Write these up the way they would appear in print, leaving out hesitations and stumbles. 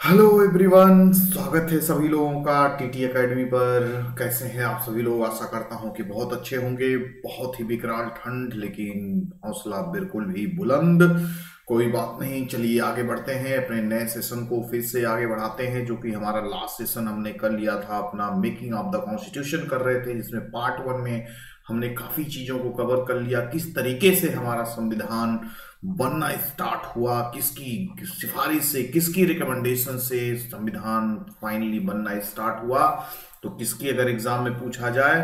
Hello everyone, स्वागत है सभी लोगों का टीटी एकेडमी पर। कैसे हैं आप सभी लोग? आशा करता हूं कि बहुत अच्छे होंगे। बहुत ही विकराल ठंड, लेकिन हौसला बिल्कुल भी बुलंद। कोई बात नहीं, चलिए आगे बढ़ते हैं, अपने नए सेशन को फिर से आगे बढ़ाते हैं। जो कि हमारा लास्ट सेशन हमने कर लिया था, अपना मेकिंग ऑफ द कॉन्स्टिट्यूशन कर रहे थे, जिसमें पार्ट वन में हमने काफी चीजों को कवर कर लिया। किस तरीके से हमारा संविधान बनना स्टार्ट हुआ, किसकी सिफारिश से, किसकी रिकमेंडेशन से संविधान फाइनली बनना स्टार्ट हुआ। तो किसकी अगर एग्जाम में पूछा जाए,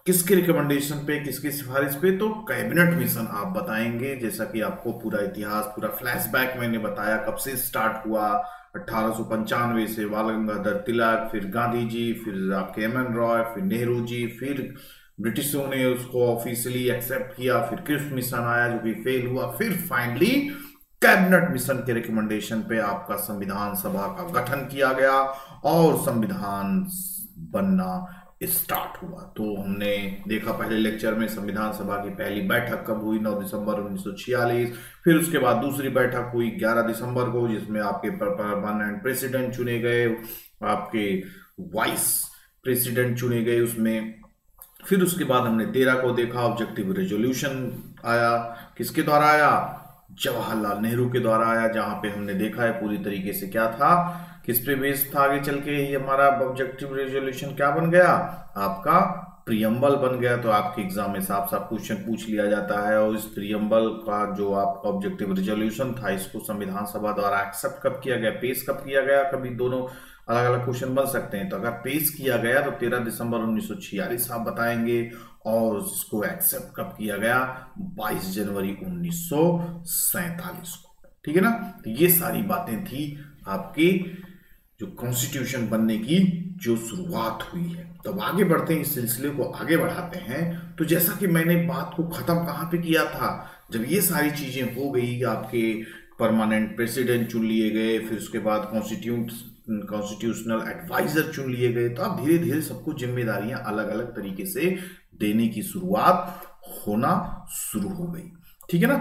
किसके रिकमेंडेशन पे, किसकी सिफारिश पे, तो कैबिनेट मिशन आप बताएंगे। जैसा कि आपको पूरा इतिहास, पूरा फ्लैशबैक मैंने बताया, कब से स्टार्ट हुआ। 1895 से बाल गंगाधर तिलक, फिर गांधी जी, फिर आपके एम एन रॉय, फिर नेहरू जी, फिर ब्रिटिशों ने उसको ऑफिशियली एक्सेप्ट किया, फिर क्रिप्स मिशन आया जो कि फेल हुआ, फिर फाइनली कैबिनेट मिशन के रिकमेंडेशन पे आपका संविधान सभा का गठन किया गया और संविधान बनना स्टार्ट हुआ। तो हमने देखा पहले लेक्चर में संविधान सभा की पहली बैठक कब हुई, 9 दिसंबर 1946। फिर उसके बाद दूसरी बैठक हुई 11 दिसंबर को, जिसमें आपके परमानेंट प्रेसिडेंट चुने गए, आपके वाइस प्रेसिडेंट चुने गए उसमें। फिर उसके बाद हमने 13 को देखा, ऑब्जेक्टिव रेजोल्यूशन आया। किसके द्वारा आया? जवाहरलाल नेहरू के द्वारा आया। जहां पे हमने देखा है पूरी तरीके से क्या था, किस पे बेस था, आगे चल के ये हमारा ऑब्जेक्टिव रेजोल्यूशन क्या बन गया, आपका प्रियम्बल बन गया। तो आपके एग्जाम में साफ साफ क्वेश्चन पूछ लिया जाता है। और इस प्रियम्बल का जो आपका ऑब्जेक्टिव रेजोल्यूशन था, इसको संविधान सभा द्वारा एक्सेप्ट कब किया गया, पेश कब किया गया, कभी दोनों अलग अलग क्वेश्चन बन सकते हैं। तो अगर पेश किया गया तो 13 दिसंबर 1946 आप बताएंगे, और इसको एक्सेप्ट कब किया गया, 22 जनवरी 1947 को। ठीक है ना। तो ये सारी बातें थी आपकी जो कॉन्स्टिट्यूशन बनने की जो शुरुआत हुई है। तो अब आगे बढ़ते हैं, इस सिलसिले को आगे बढ़ाते हैं। तो जैसा कि मैंने बात को खत्म कहां पे किया था, जब ये सारी चीजें हो गई, आपके परमानेंट प्रेसिडेंट चुन लिए गए, फिर उसके बाद कॉन्स्टिट्यूशनल एडवाइजर चुन लिए गए, तो अब धीरे धीरे सबको जिम्मेदारियां अलग अलग तरीके से देने की शुरुआत होना शुरू हो गई। ठीक है ना।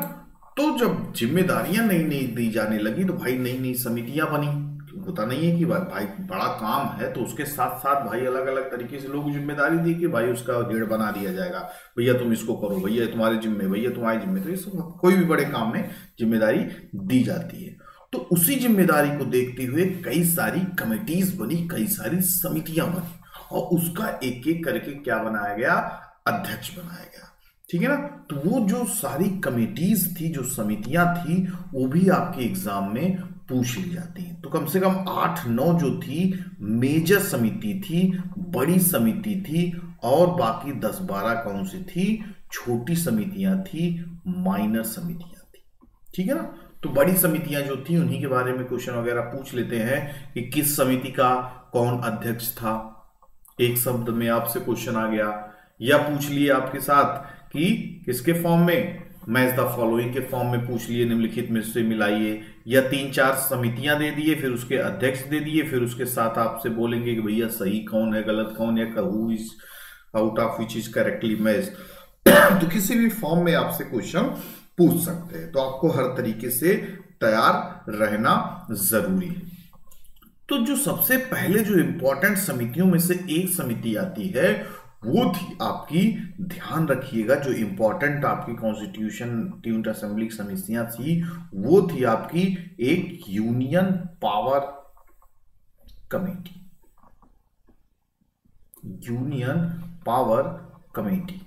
तो जब जिम्मेदारियां नई नई दी जाने लगी, तो भाई नई नई समितियां बनी। होता नहीं है कि भाई बड़ा काम है तो उसके साथ साथ भाई अलग अलग तरीके से लोग जिम्मेदारी दी कि भाई उसका हेड बना दिया जाएगा, भैया तुम इसको करो, भैया तुम्हारे जिम्मे, भैया तुम्हारी जिम्मे। तो ये सब कोई भी बड़े काम में जिम्मेदारी दी जाती है। तो उसी जिम्मेदारी को देखते हुए कई सारी कमिटीज बनी, कई सारी समितियां बनी, और उसका एक एक करके क्या बनाया गया, अध्यक्ष बनाया गया। ठीक है ना। तो वो जो सारी कमिटीज थी, जो समितियां थी, वो भी आपके एग्जाम में पूछ ली जाती हैं। तो कम से कम 8-9 जो थी मेजर समिति थी, बड़ी समिति थी, और बाकी 10-12 कौन सी थी, छोटी समितियां थी, माइनर समितियां थी। ठीक है ना। तो बड़ी समितियां जो थी उन्हीं के बारे में क्वेश्चन वगैरह पूछ लेते हैं कि किस समिति का कौन अध्यक्ष था, एक शब्द में आपसे क्वेश्चन आ गया। या पूछ लिए आपके साथ कि किसके फॉर्म में, मैच द फॉलोइंग के फॉर्म में पूछ लिए, निम्नलिखित में से मिलाइए। या 3-4 समितियां दे दिए, फिर उसके अध्यक्ष दे दिए, फिर उसके साथ आपसे बोलेंगे कि भैया सही कौन है, गलत कौन है, who is out of which is correctly match. तो किसी भी फॉर्म में आपसे क्वेश्चन पूछ सकते हैं। तो आपको हर तरीके से तैयार रहना जरूरी है। तो जो सबसे पहले जो इंपॉर्टेंट समितियों में से एक समिति आती है, वो थी आपकी, ध्यान रखिएगा, जो इंपॉर्टेंट आपकी कॉन्स्टिट्यूशन असेंबली समितियां थी, वो थी आपकी एक union power committee. Union power committee,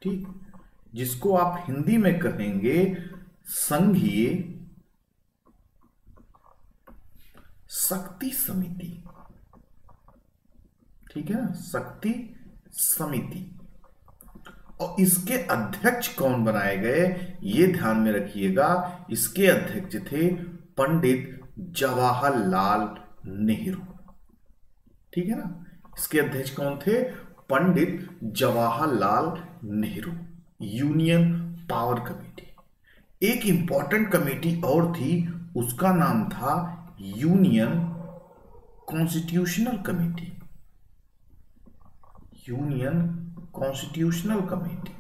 ठीक, जिसको आप हिंदी में कहेंगे संघीय शक्ति समिति। ठीक है ना, शक्ति समिति। और इसके अध्यक्ष कौन बनाए गए, ये ध्यान में रखिएगा। इसके अध्यक्ष थे पंडित जवाहरलाल नेहरू। ठीक है ना। इसके अध्यक्ष कौन थे, Pandit Jawaharlal Nehru. Union power committee. एक इंपॉर्टेंट कमेटी और थी, उसका नाम था union constitutional committee. Union constitutional committee,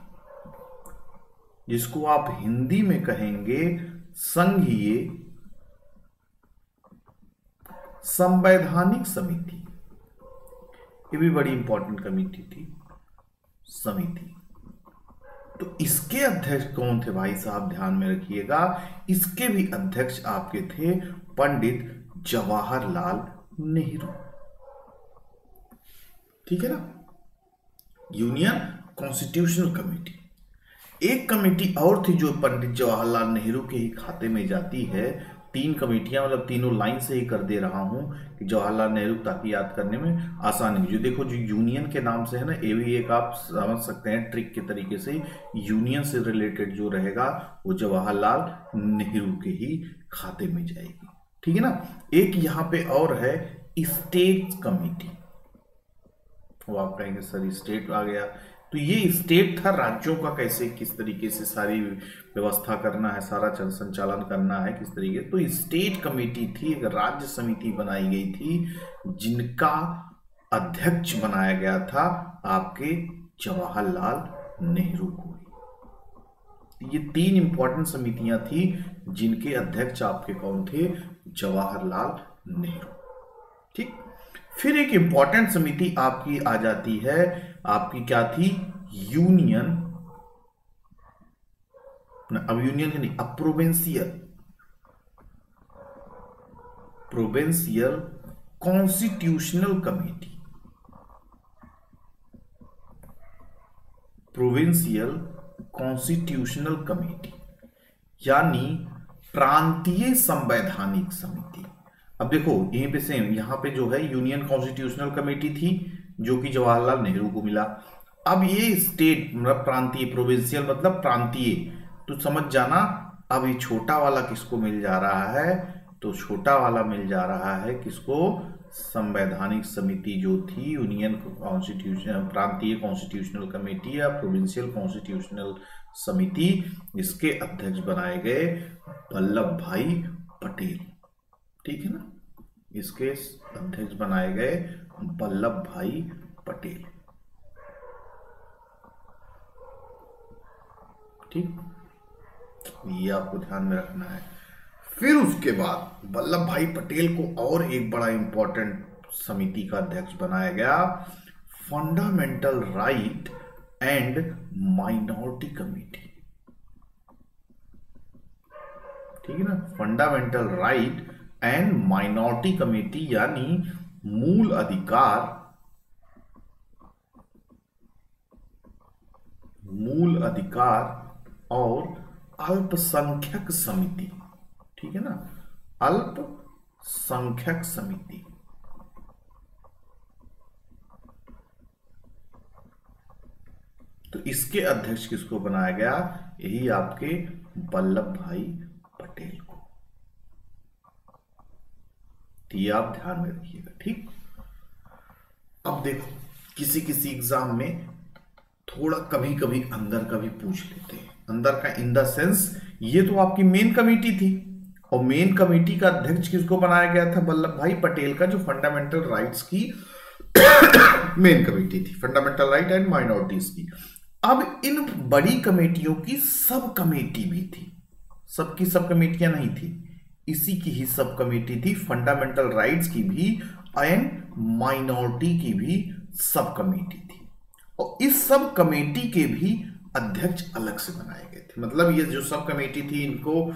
जिसको आप हिंदी में कहेंगे संघीय संवैधानिक समिति, ये भी बड़ी इंपॉर्टेंट कमेटी थी, समिति। तो इसके अध्यक्ष कौन थे भाई साहब, ध्यान में रखिएगा, इसके भी अध्यक्ष आपके थे पंडित जवाहरलाल नेहरू। ठीक है ना। Union constitutional committee. एक कमेटी और थी जो पंडित जवाहरलाल नेहरू के ही खाते में जाती है। तीन कमेटियां, मतलब तीनों लाइन से ही कर दे रहा हूं कि जवाहरलाल नेहरू, ताकि याद करने में आसानी। जो देखो, जो यूनियन के नाम से है ना, ये भी एक आप समझ सकते हैं ट्रिक के तरीके से, यूनियन से रिलेटेड जो रहेगा वो जवाहरलाल नेहरू के ही खाते में जाएगी। ठीक है ना। एक यहाँ पे और है स्टेट कमेटी। वो आप कहेंगे सर स्टेट आ गया, तो ये स्टेट था, राज्यों का कैसे किस तरीके से सारी व्यवस्था करना है, सारा संचालन करना है किस तरीके। तो स्टेट कमेटी थी, एक राज्य समिति बनाई गई थी, जिनका अध्यक्ष बनाया गया था आपके जवाहरलाल नेहरू को। ये तीन इंपॉर्टेंट समितियां थी जिनके अध्यक्ष आपके कौन थे, जवाहरलाल नेहरू। ठीक। फिर एक इंपॉर्टेंट समिति आपकी आ जाती है, आपकी क्या थी, यूनियन, अब यूनियन नहीं, अब provincial constitutional committee. Provincial constitutional committee यानी प्रांतीय संवैधानिक समिति। अब देखो यहीं पे सेम, यहां पे जो है यूनियन कॉन्स्टिट्यूशनल कमेटी थी जो कि जवाहरलाल नेहरू को मिला। अब ये स्टेट मतलब प्रांतीय, प्रोविंशियल मतलब प्रांतीय, तो समझ जाना। अब ये छोटा वाला किसको मिल जा रहा है, तो छोटा वाला मिल जा रहा है किसको, संवैधानिक समिति जो थी यूनियन कॉन्स्टिट्यूशन, प्रांतीय कॉन्स्टिट्यूशनल कमेटी या प्रोविंशियल कॉन्स्टिट्यूशनल समिति। इसके अध्यक्ष बनाए गए वल्लभ भाई पटेल। ठीक है ना। इसके अध्यक्ष बनाए गए वल्लभ भाई पटेल। ठीक, ये आपको ध्यान में रखना है। फिर उसके बाद वल्लभ भाई पटेल को और एक बड़ा इंपॉर्टेंट समिति का अध्यक्ष बनाया गया, fundamental right and minority committee. ठीक है ना। Fundamental right and minority committee यानी मूल अधिकार और अल्पसंख्यक समिति। ठीक है ना, अल्पसंख्यक समिति। तो इसके अध्यक्ष किसको बनाया गया, यही आपके वल्लभ भाई पटेल को। तो ये आप ध्यान में रखिएगा। ठीक। अब देखो किसी किसी एग्जाम में थोड़ा कभी कभी अंदर का भी पूछ लेते हैं। अंदर का इन द सेंस, ये तो आपकी मेन कमेटी थी, और मेन कमेटी का अध्यक्ष किसको बनाया गया था, वल्लभ भाई पटेल का, जो फंडामेंटल राइट्स की मेन कमेटी थी, फंडामेंटल राइट एंड माइनॉरिटीज की। अब इन बड़ी कमेटियों की सब कमेटी भी थी, सबकी सब कमेटियां नहीं थी, इसी की ही सब कमेटी थी, फंडामेंटल राइट्स की भी एंड माइनॉरिटी की भी सब कमेटी थी। और इस सब कमेटी के भी अध्यक्ष अलग से बनाए गए थे। मतलब ये जो सब कमेटी थी, इनको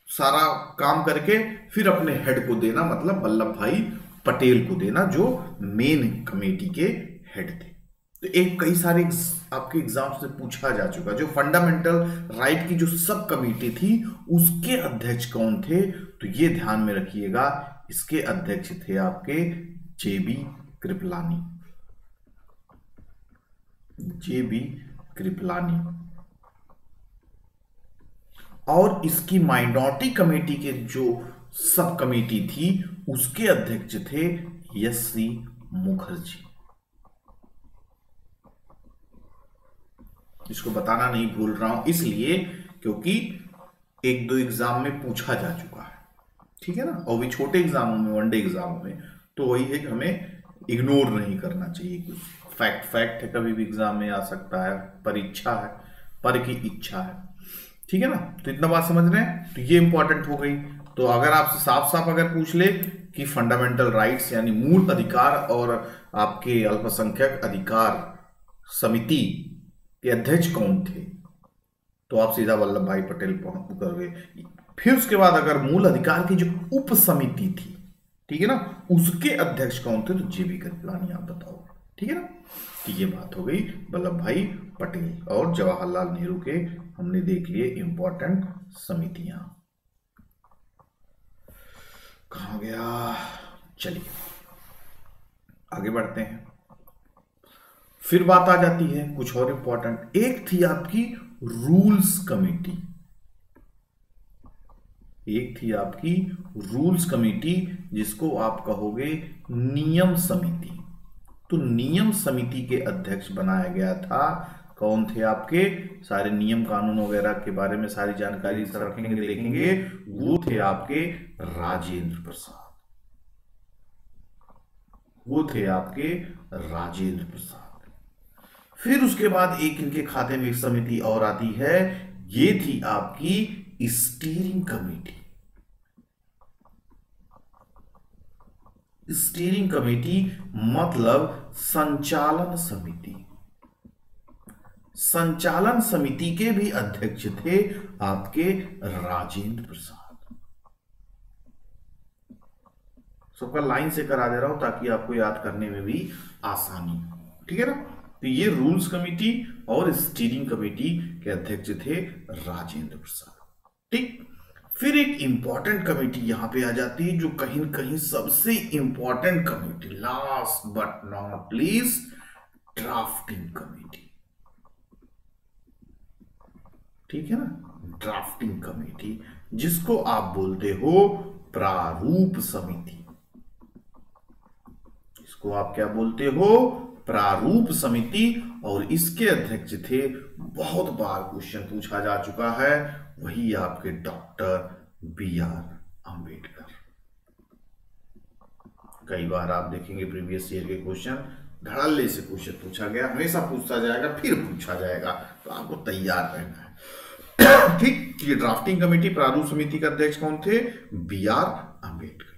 सारा काम करके फिर अपने हेड को देना, मतलब वल्लभ भाई पटेल को देना, जो मेन कमेटी के हेड थे। तो एक कई सारे आपके एग्जाम से पूछा जा चुका, जो फंडामेंटल राइट की जो सब कमेटी थी उसके अध्यक्ष कौन थे, तो ये ध्यान में रखिएगा। इसके अध्यक्ष थे आपके जेबी कृपलानी। जेबी कृपलानी। और इसकी माइनॉरिटी कमेटी के जो सब कमेटी थी उसके अध्यक्ष थे एस.सी. मुखर्जी। इसको बताना नहीं भूल रहा हूं इसलिए क्योंकि एक दो एग्जाम में पूछा जा चुका है। ठीक है ना, और भी छोटे एग्जामों में, वनडे एग्जामों में, तो वही है कि हमें इग्नोर नहीं करना चाहिए। कुछ फैक्ट है, कभी भी एग्जाम में आ सकता है, परीक्षा है, पर की इच्छा है। ठीक है ना, तो इतना बात समझ रहे हैं। तो ये इंपॉर्टेंट हो गई। तो अगर आपसे साफ साफ अगर पूछ ले कि फंडामेंटल राइट्स यानी मूल अधिकार और आपके अल्पसंख्यक अधिकार समिति के अध्यक्ष कौन थे, तो आप सीधा वल्लभ भाई पटेल करोगे। फिर उसके बाद अगर मूल अधिकार की जो उप समिति थी, ठीक है ना, उसके अध्यक्ष कौन थे, तो जेबी कृपलानी आप बताओ, ठीक है ना। तो ये बात हो गई वल्लभ भाई पटेल और जवाहरलाल नेहरू के, हमने देख लिए इंपॉर्टेंट समितियां। कहां गया, चलिए आगे बढ़ते हैं। फिर बात आ जाती है कुछ और इंपॉर्टेंट, एक थी आपकी रूल्स कमेटी, एक थी आपकी रूल्स कमेटी जिसको आप कहोगे नियम समिति। तो नियम समिति के अध्यक्ष बनाया गया था, कौन थे आपके, सारे नियम कानून वगैरह के बारे में सारी जानकारी रखेंगे देखेंगे, वो थे आपके राजेंद्र प्रसाद, वो थे आपके राजेंद्र प्रसाद। फिर उसके बाद एक इनके खाते में एक समिति और आती है, ये थी आपकी स्टीयरिंग कमेटी। स्टीयरिंग कमेटी मतलब संचालन समिति। संचालन समिति के भी अध्यक्ष थे आपके राजेंद्र प्रसाद। सबका लाइन से करा दे रहा हूं ताकि आपको याद करने में भी आसानी हो, ठीक है ना। तो ये रूल्स कमेटी और स्टीयरिंग कमेटी के अध्यक्ष थे राजेंद्र प्रसाद, ठीक। फिर एक इंपॉर्टेंट कमेटी यहां पे आ जाती है, जो कहीं न कहीं सबसे important committee, last but not least, drafting committee, ठीक है ना। ड्राफ्टिंग कमेटी जिसको आप बोलते हो प्रारूप समिति, इसको आप क्या बोलते हो, प्रारूप समिति। और इसके अध्यक्ष थे, बहुत बार क्वेश्चन पूछा जा चुका है, वही आपके डॉक्टर बी.आर. अंबेडकर। कई बार आप देखेंगे प्रीवियस ईयर के क्वेश्चन, धड़ल्ले से क्वेश्चन पूछा गया, हमेशा पूछा जाएगा, फिर पूछा जाएगा, तो आपको तैयार रहना है, ठीक। ये ड्राफ्टिंग कमेटी प्रारूप समिति का अध्यक्ष कौन थे, बी.आर. अंबेडकर।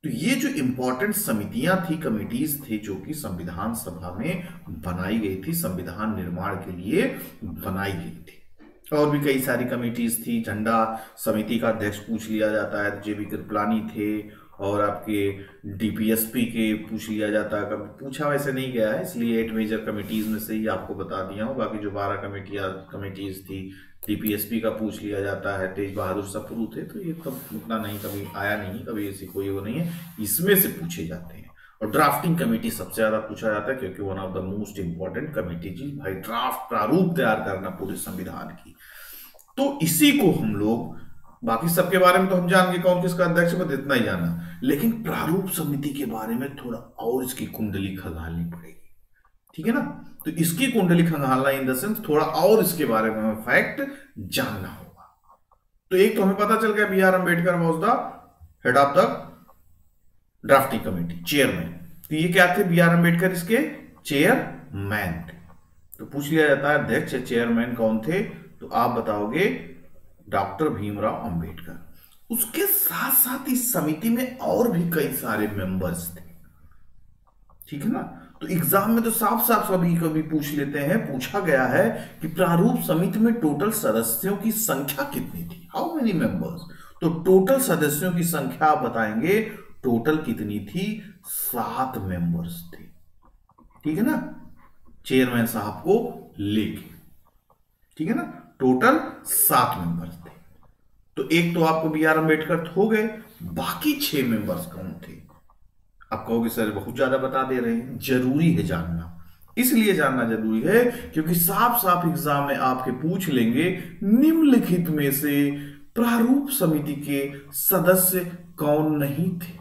तो ये जो इंपॉर्टेंट समितियां थी, कमिटीज थे, जो कि संविधान सभा में बनाई गई थी, संविधान निर्माण के लिए बनाई गई थी। और भी कई सारी कमिटीज थी। झंडा समिति का अध्यक्ष पूछ लिया जाता है, जेबी कृपलानी थे, और आपके डीपीएसपी के पूछ लिया जाता है, कभी पूछा वैसे नहीं गया है, इसलिए 8 मेजर कमिटीज में से ही आपको बता दिया हूँ। बाकी जो 12 कमिटीज थी, डीपीएसपी का पूछ लिया जाता है, तेज बहादुर सप्रू थे, तो ये कब उतना नहीं, कभी आया नहीं, कभी ऐसी कोई वो नहीं है, इसमें से पूछे जाते हैं। और ड्राफ्टिंग कमेटी सबसे ज्यादा पूछा जाता है, क्योंकि one of the most important committee जी भाई, ड्राफ्ट प्रारूप तैयार करना पूरे संविधान की। तो इसी को हम लोग, बाकी सबके बारे में तो हम जान गए कौन किसका अध्यक्ष है, इतना ही जाना, लेकिन प्रारूप समिति के बारे में थोड़ा और इसकी कुंडली खंगालनी पड़ेगी, ठीक है ना। तो इसकी कुंडली खंगालना इन द सेंस थोड़ा और इसके बारे में हमें फैक्ट जानना होगा। तो एक तो हमें पता चल गया B R. Ambedkar was the head of the drafting committee, chairman. तो ये क्या थे, बी.आर. अंबेडकर इसके चेयरमैन थे। तो पूछ लिया जाता है अध्यक्ष चेयरमैन कौन थे, तो आप बताओगे डॉक्टर भीमराव अंबेडकर। उसके साथ साथ इस समिति में और भी कई सारे मेंबर्स थे, ठीक है ना। तो एग्जाम में तो साफ साफ कभी कभी पूछ लेते हैं, पूछा गया है कि प्रारूप समिति में टोटल सदस्यों की संख्या कितनी थी, हाउ मेनी मेंबर्स। तो टोटल सदस्यों की संख्या आप बताएंगे, टोटल कितनी थी, 7 मेंबर्स थे, ठीक है ना, चेयरमैन साहब को लेके, ठीक है ना। टोटल 7 मेंबर्स थे। तो एक तो आपको बी.आर. अंबेडकर हो गए, बाकी 6 मेंबर्स कौन थे। आप कहोगे सर बहुत ज्यादा बता दे रहे हैं, जरूरी है जानना, इसलिए जानना जरूरी है क्योंकि साफ साफ एग्जाम में आपके पूछ लेंगे निम्नलिखित में से प्रारूप समिति के सदस्य कौन नहीं थे,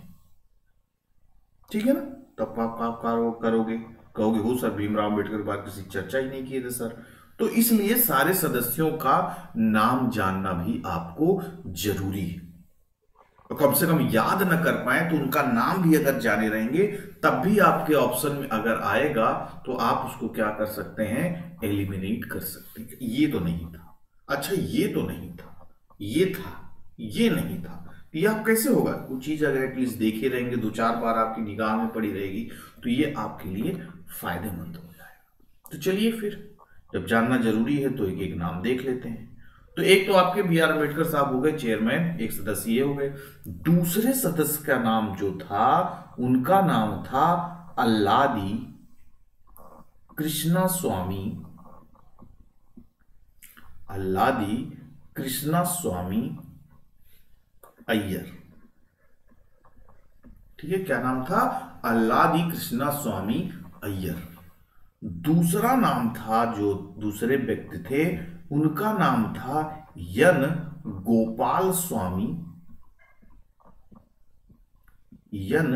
ठीक है ना। तब आप करोगे, कहोगे हो सर भीमराव अंबेडकर के बाद किसी चर्चा ही नहीं किए थे सर। तो इसलिए सारे सदस्यों का नाम जानना भी आपको जरूरी है। तो कम से कम याद न कर पाए तो उनका नाम भी अगर जाने रहेंगे, तब भी आपके ऑप्शन में अगर आएगा तो आप उसको क्या कर सकते हैं, एलिमिनेट कर सकते हैं। ये तो नहीं था, अच्छा ये तो नहीं था, ये था, ये नहीं था, ये आप कैसे होगा, वो चीज अगर एटलीस्ट देखे रहेंगे, 2-4 बार आपकी निगाह में पड़ी रहेगी, तो ये आपके लिए फायदेमंद हो जाएगा। तो चलिए फिर, जब जानना जरूरी है तो एक एक नाम देख लेते हैं। तो एक तो आपके बी आर अम्बेडकर साहब हो गए चेयरमैन, एक सदस्य ये हो गए। दूसरे सदस्य का नाम जो था, उनका नाम था अल्लादी कृष्णा स्वामी, अल्लादी कृष्णा स्वामी अय्यर। ठीक है, क्या नाम था? अल्लादी कृष्णा स्वामी अय्यर। दूसरा नाम था, जो दूसरे व्यक्ति थे, उनका नाम था यन गोपाल स्वामी, यन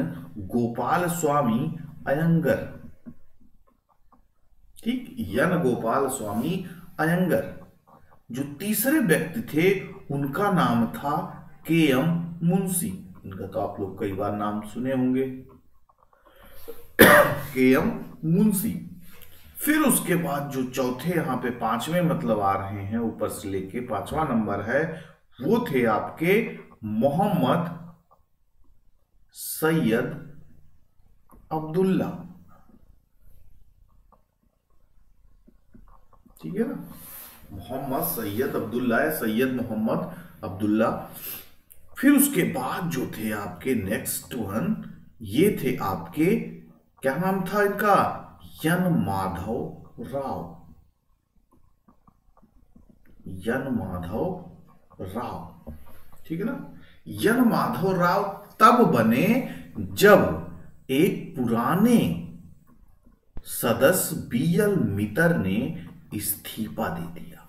गोपाल स्वामी अयंगर। ठीक, यन गोपाल स्वामी अयंगर। जो तीसरे व्यक्ति थे, उनका नाम था के एम मुंशी। इनका तो आप लोग कई बार नाम सुने होंगे, के एम मुंशी। फिर उसके बाद जो चौथे यहां पे पांचवें मतलब आ रहे हैं, ऊपर से लेके पांचवा नंबर है, वो थे आपके मोहम्मद सैयद अब्दुल्ला। ठीक है ना, मोहम्मद सैयद अब्दुल्ला है, सैयद मोहम्मद अब्दुल्ला। फिर उसके बाद जो थे आपके नेक्स्ट वन, ये थे आपके, क्या नाम था इनका? यन माधव राव, यन माधव राव। ठीक है ना, यन माधव राव तब बने जब एक पुराने सदस्य बी.एल. मित्तर ने इस्तीफा दे दिया।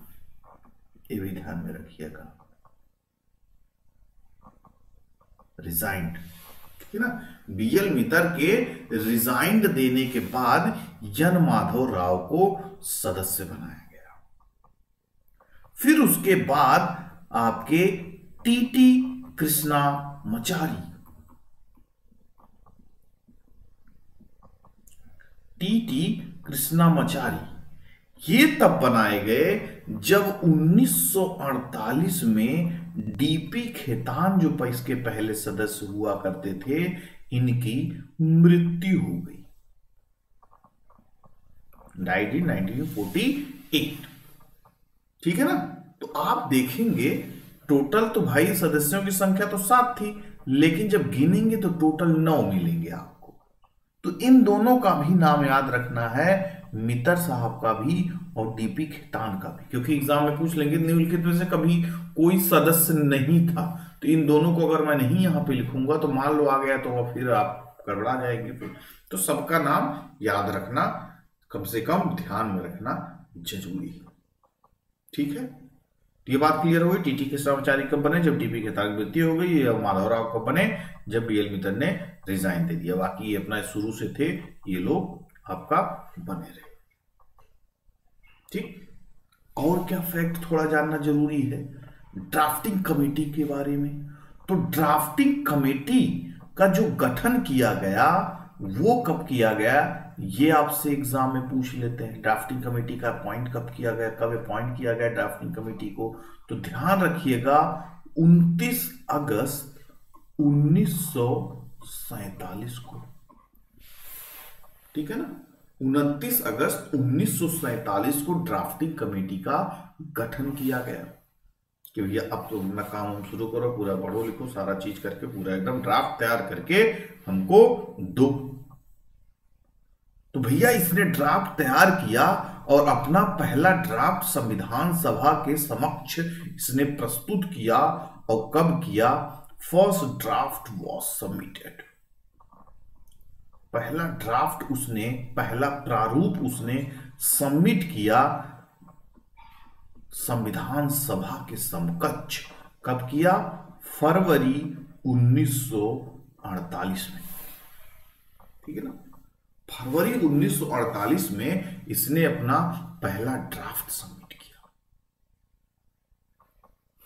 ये भी ध्यान में रखिएगा, रिजाइंड। ठीक है ना, बी.एल. मित्तर के रिजाइंड देने के बाद यन माधव राव को सदस्य बनाया गया। फिर उसके बाद आपके टी.टी. कृष्णामाचारी, टी.टी. कृष्णामाचारी, ये तब बनाए गए जब 1948 में डीपी खेतान, जो इसके पहले सदस्य हुआ करते थे, इनकी मृत्यु हो गई। Died in 1948। ठीक है ना, तो आप देखेंगे टोटल तो भाई सदस्यों की संख्या तो 7 थी, लेकिन जब गिनेंगे तो टोटल 9 मिलेंगे आपको। तो इन दोनों का भी नाम याद रखना है, मित्तर साहब का भी और डीपी खेतान का भी, क्योंकि एग्जाम में पूछ लेंगे निम्नलिखित में से कभी कोई सदस्य नहीं था। तो इन दोनों को अगर मैं नहीं यहां पे लिखूंगा तो मान लो आ गया, तो फिर आप गड़बड़ा जाएंगे फिर। तो सबका नाम याद रखना, कम से कम ध्यान में रखना जरूरी है। ठीक है, ये बात क्लियर हो गई। टी.टी. कृष्णामाचारी कब बने? जब डीपी खेतान की मृत्यु हो गई। माधवराव कब बने? जब बी.एल. मित्तर ने रिजाइन दे दिया। बाकी ये अपना शुरू से थे, ये लोग आपका बने रहे। ठीक, और क्या फैक्ट थोड़ा जानना जरूरी है ड्राफ्टिंग कमेटी के बारे में। तो ड्राफ्टिंग कमेटी का जो गठन किया गया, वो कब किया गया, ये आपसे एग्जाम में पूछ लेते हैं। ड्राफ्टिंग कमेटी का अपॉइंट कब किया गया, कब अपॉइंट किया गया ड्राफ्टिंग कमेटी को? तो ध्यान रखिएगा, 29 अगस्त 1947 को। ठीक है ना, 29 अगस्त 1947 को ड्राफ्टिंग कमेटी का गठन किया गया कि भैया अब तो अपना काम हम शुरू करो, पूरा पढ़ो लिखो, सारा चीज करके पूरा एकदम ड्राफ्ट तैयार करके हमको दो। तो भैया इसने ड्राफ्ट तैयार किया और अपना पहला ड्राफ्ट संविधान सभा के समक्ष इसने प्रस्तुत किया। और कब किया? First draft was submitted. पहला ड्राफ्ट उसने, पहला प्रारूप उसने सबमिट किया संविधान सभा के समकक्ष। कब किया? फरवरी 1948 में। ठीक है ना, फरवरी 1948 में इसने अपना पहला ड्राफ्ट सबमिट किया।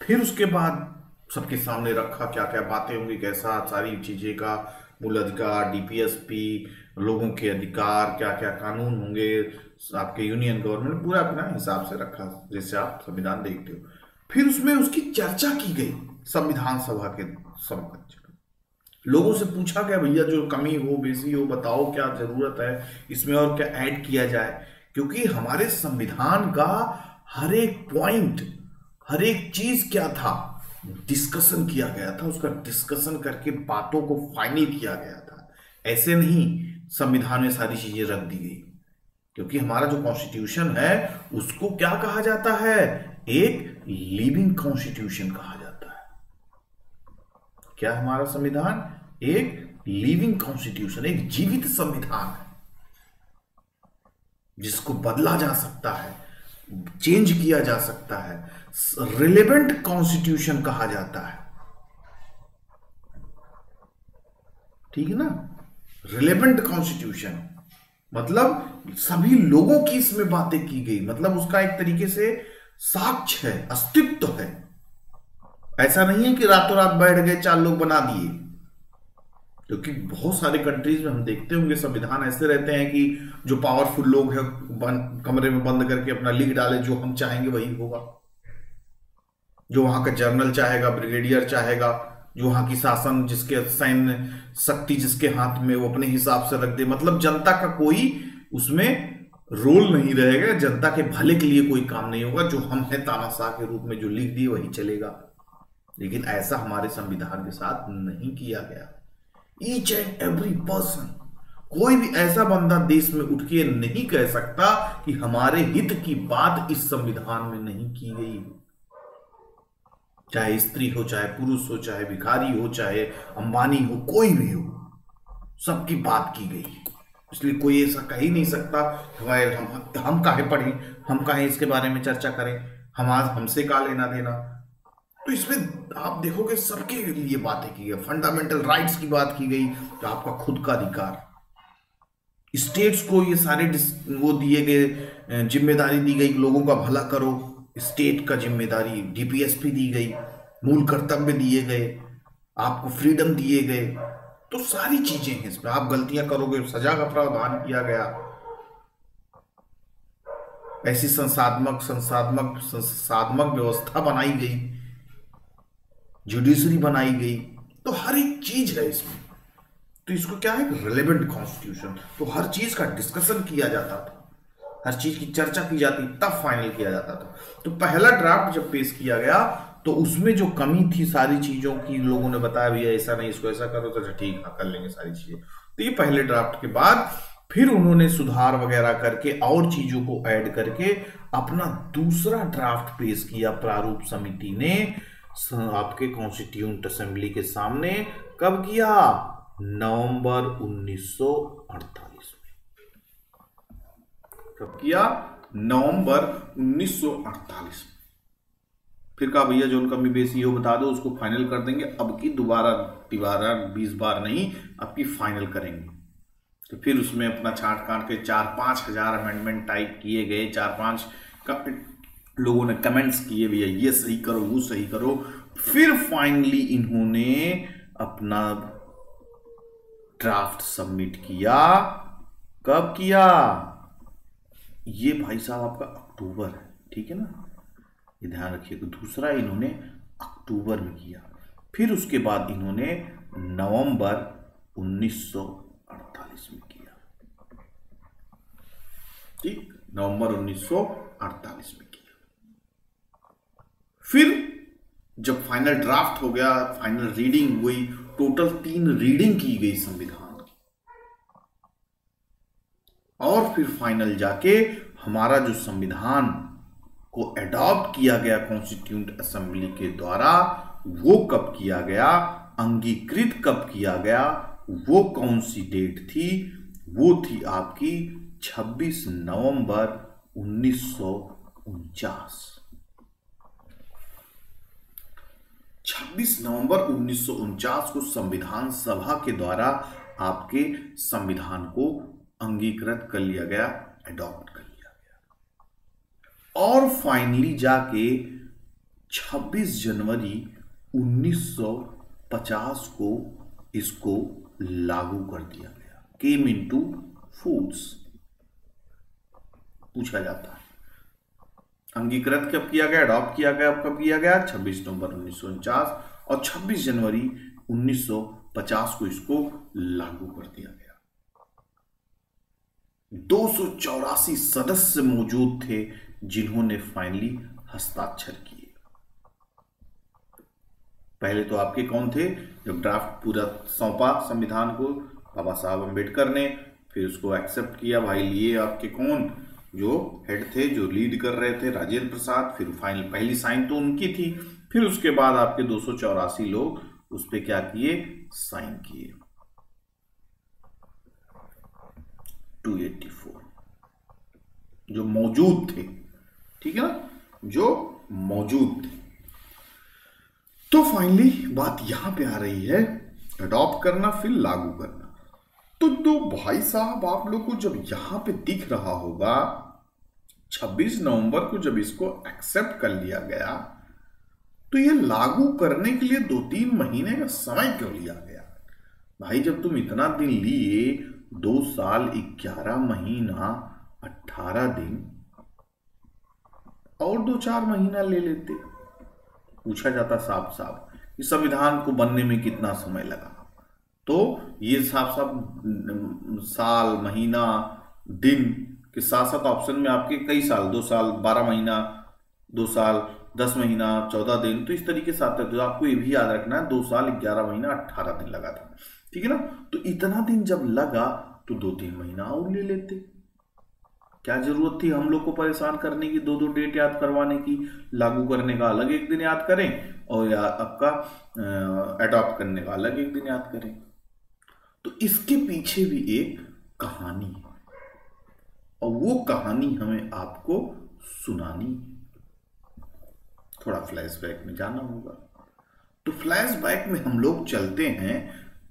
फिर उसके बाद सबके सामने रखा, क्या क्या बातें होंगी, कैसा सारी चीजें का मूल अधिकार, डीपीएसपी, लोगों के अधिकार, क्या क्या कानून होंगे, आपके यूनियन गवर्नमेंट, पूरा अपना हिसाब से रखा जैसे आप संविधान देखते हो। फिर उसमें उसकी चर्चा की गई संविधान सभा के समकक्ष। लोगों से पूछा गया भैया जो कमी हो बेसी हो बताओ क्या जरूरत है इसमें और क्या ऐड किया जाए, क्योंकि हमारे संविधान का हर एक पॉइंट, हर एक चीज क्या था डिस्कशन किया गया था, उसका डिस्कशन करके बातों को फाइनल किया गया था। ऐसे नहीं संविधान में सारी चीजें रख दी गई, क्योंकि हमारा जो कॉन्स्टिट्यूशन है उसको क्या कहा जाता है, एक लिविंग कॉन्स्टिट्यूशन कहा जाता है। क्या हमारा संविधान एक लिविंग कॉन्स्टिट्यूशन, एक जीवित संविधान है जिसको बदला जा सकता है, चेंज किया जा सकता है, रिलेवेंट कॉन्स्टिट्यूशन कहा जाता है। ठीक है ना, रिलेवेंट कॉन्स्टिट्यूशन मतलब सभी लोगों की इसमें बातें की गई, मतलब उसका एक तरीके से साक्ष्य है, अस्तित्व है। ऐसा नहीं है कि रातों रात बैठ गए 4 लोग बना दिए, क्योंकि बहुत सारे कंट्रीज में हम देखते होंगे संविधान ऐसे रहते हैं कि जो पावरफुल लोग हैं कमरे में बंद करके अपना लिख डाले, जो हम चाहेंगे वही होगा, जो वहां का जनरल चाहेगा, ब्रिगेडियर चाहेगा, जो वहां की शासन जिसके सैन्य शक्ति जिसके हाथ में वो अपने हिसाब से रख दे, मतलब जनता का कोई उसमें रोल नहीं रहेगा, जनता के भले के लिए कोई काम नहीं होगा, जो हम हैं तानाशाह के रूप में जो लिख दिए वही चलेगा। लेकिन ऐसा हमारे संविधान के साथ नहीं किया गया। ईच एंड एवरी पर्सन, कोई भी ऐसा बंदा देश में उठ के नहीं कह सकता कि हमारे हित की बात इस संविधान में नहीं की गई। चाहे स्त्री हो, चाहे पुरुष हो, चाहे भिखारी हो, चाहे अंबानी हो, कोई भी हो, सबकी बात की गई है। इसलिए कोई ऐसा कह ही नहीं सकता हम काहे पढ़ें, हम काहे इसके बारे में चर्चा करें, हमसे का लेना देना। तो इसमें आप देखोगे सबके लिए बातें की गई, फंडामेंटल राइट्स की बात की गई, तो आपका खुद का अधिकार, स्टेट्स को ये सारे वो दिए गए, जिम्मेदारी दी गई लोगों का भला करो, स्टेट का जिम्मेदारी डीपीएसपी दी गई, मूल कर्तव्य दिए गए, आपको फ्रीडम दिए गए, तो सारी चीजें हैं इसमें। आप गलतियां करोगे सजा का प्रावधान किया गया, ऐसी संसाधमक व्यवस्था बनाई गई, जुडिशरी बनाई गई, तो हर एक चीज है इसमें। तो इसको क्या है, रिलेवेंट कॉन्स्टिट्यूशन। तो हर चीज का डिस्कशन किया जाता था, हर चीज की चर्चा की जाती, तब फाइनल किया जाता था। तो पहला ड्राफ्ट जब पेश किया गया तो उसमें जो कमी थी सारी चीजों की, लोगों ने बताया भैया ऐसा नहीं, इसको ऐसा करो, तो ठीक है कर लेंगे सारी चीजें। तो ये पहले ड्राफ्ट के बाद फिर उन्होंने सुधार वगैरह करके और चीजों को ऐड करके अपना दूसरा ड्राफ्ट पेश किया प्रारूप समिति ने आपके कॉन्स्टिट्यूएंट असेंबली के सामने। कब किया, नवंबर 1948 में। कब किया, नवंबर 1948 में। फिर कहा भैया जो उनका बेसी हो बता दो, उसको फाइनल कर देंगे, अब की दोबारा 20 बार नहीं, अब की फाइनल करेंगे। तो फिर उसमें अपना छांट काट के 4-5 हजार अमेंडमेंट टाइप किए गए, 4-5 लोगों ने कमेंट्स किए भैया ये सही करो वो सही करो। फिर फाइनली इन्होंने अपना ड्राफ्ट सबमिट किया। कब किया, ये भाई साहब आपका अक्टूबर है, ठीक है ना, ये ध्यान रखिए। तो दूसरा इन्होंने अक्टूबर में किया, फिर उसके बाद इन्होंने नवंबर 1948 में किया। ठीक, नवंबर 1948 में किया। फिर जब फाइनल ड्राफ्ट हो गया, फाइनल रीडिंग हुई, टोटल 3 रीडिंग की गई संविधान की, और फिर फाइनल जाके हमारा जो संविधान को अडॉप्ट किया गया कॉन्स्टिट्यूएंट असेंबली के द्वारा, वो कब किया गया, अंगीकृत कब किया गया, वो कौन सी डेट थी, वो थी आपकी 26 नवंबर 1949। 26 नवंबर 1949 को संविधान सभा के द्वारा आपके संविधान को अंगीकृत कर लिया गया, अडॉप्ट कर लिया गया। और फाइनली जाके 26 जनवरी 1950 को इसको लागू कर दिया गया, केम इनटू फोर्स। पूछा जाता है अंगीकृत कब किया गया, अडॉप्ट किया गया, कब किया गया, 26 नवंबर 1949, और 26 जनवरी 1950 को इसको लागू कर दिया गया। 284 सदस्य मौजूद थे जिन्होंने फाइनली हस्ताक्षर किए। पहले तो आपके कौन थे, जब ड्राफ्ट पूरा सौंपा संविधान को बाबा साहब अम्बेडकर ने, फिर उसको एक्सेप्ट किया, भाई लिए आपके कौन जो हेड थे, जो लीड कर रहे थे, राजेंद्र प्रसाद, फिर फाइनल पहली साइन तो उनकी थी, फिर उसके बाद आपके 284 लोग उस पर क्या किए, साइन किए। 284 जो मौजूद थे, ठीक है ना, जो मौजूद थे। तो फाइनली बात यहां पे आ रही है, अडॉप्ट करना फिर लागू करना। तो भाई साहब आप लोग को जब यहां पे दिख रहा होगा 26 नवंबर को जब इसको एक्सेप्ट कर लिया गया, तो ये लागू करने के लिए 2-3 महीने का समय क्यों लिया गया? भाई जब तुम इतना दिन लिए, 2 साल 11 महीना 18 दिन, और 2-4 महीना ले लेते। पूछा जाता साफ साफ इस संविधान को बनने में कितना समय लगा, तो ये साफ साफ साल, महीना, दिन के साथ साथ ऑप्शन में आपके कई साल, 2 साल 12 महीना, 2 साल 10 महीना 14 दिन, तो इस तरीके से आता है। तो आपको ये भी याद रखना है 2 साल 11 महीना 18 दिन लगा था, ठीक है ना। तो इतना दिन जब लगा तो 2-3 महीना और ले लेते। क्या जरूरत थी हम लोग को परेशान करने की, 2-2 डेट याद करवाने की, लागू करने का अलग एक दिन याद करें और आपका अडॉप्ट करने का अलग एक दिन याद करें। तो इसके पीछे भी एक कहानी है और वो कहानी हमें आपको सुनानी। थोड़ा फ्लैशबैक में जाना होगा। तो फ्लैशबैक में हम लोग चलते हैं,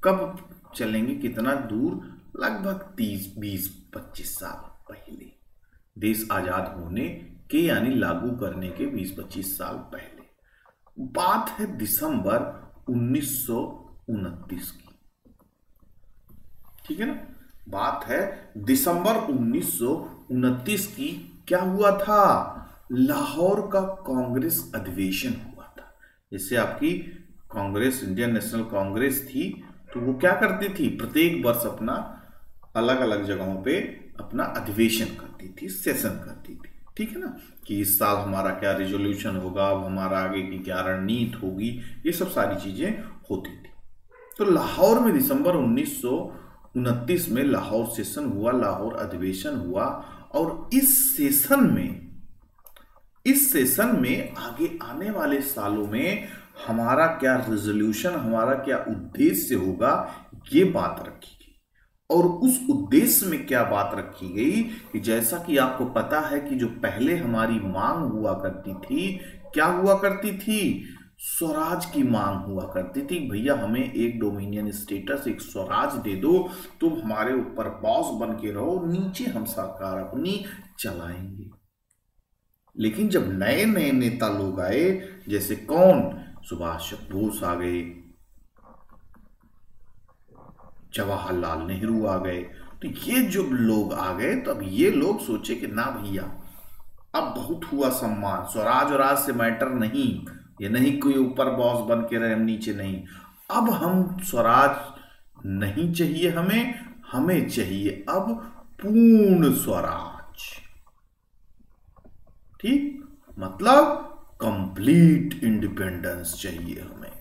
कब चलेंगे, कितना दूर, लगभग 30-20-25 साल पहले, देश आजाद होने के यानी लागू करने के 20-25 साल पहले। बात है दिसंबर 1929 की, ठीक है ना। बात है दिसंबर 1929 की। क्या हुआ था, लाहौर का कांग्रेस अधिवेशन हुआ था। जैसे आपकी कांग्रेस, इंडियन नेशनल कांग्रेस थी, तो वो क्या करती थी, प्रत्येक वर्ष अपना अलग अलग जगहों पे अपना अधिवेशन करती थी, सेशन करती थी, ठीक है ना, कि इस साल हमारा क्या रिजोल्यूशन होगा, अब हमारा आगे की क्या रणनीति होगी, ये सब सारी चीजें होती थी। तो लाहौर में दिसंबर 1929 में लाहौर सेशन हुआ, लाहौर अधिवेशन हुआ। और इस सेशन में आगे आने वाले सालों में हमारा क्या रिजोल्यूशन, हमारा क्या उद्देश्य होगा, ये बात रखी गई। और उस उद्देश्य में क्या बात रखी गई कि जैसा कि आपको पता है कि जो पहले हमारी मांग हुआ करती थी, क्या हुआ करती थी, स्वराज की मांग हुआ करती थी। भैया हमें एक डोमिनियन स्टेटस, एक स्वराज दे दो, तुम हमारे ऊपर बॉस बन के रहो, नीचे हम सरकार अपनी चलाएंगे। लेकिन जब नए नए नेता लोग आए, जैसे कौन, सुभाष चंद्र बोस आ गए, जवाहरलाल नेहरू आ गए, तो ये जब लोग आ गए तो अब ये लोग सोचे कि ना भैया अब बहुत हुआ सम्मान, स्वराज और राज से मैटर नहीं, ये नहीं कोई ऊपर बॉस बन के रहे हम नीचे नहीं, अब हम स्वराज नहीं चाहिए, हमें चाहिए अब पूर्ण स्वराज। ठीक, मतलब कंप्लीट इंडिपेंडेंस चाहिए हमें,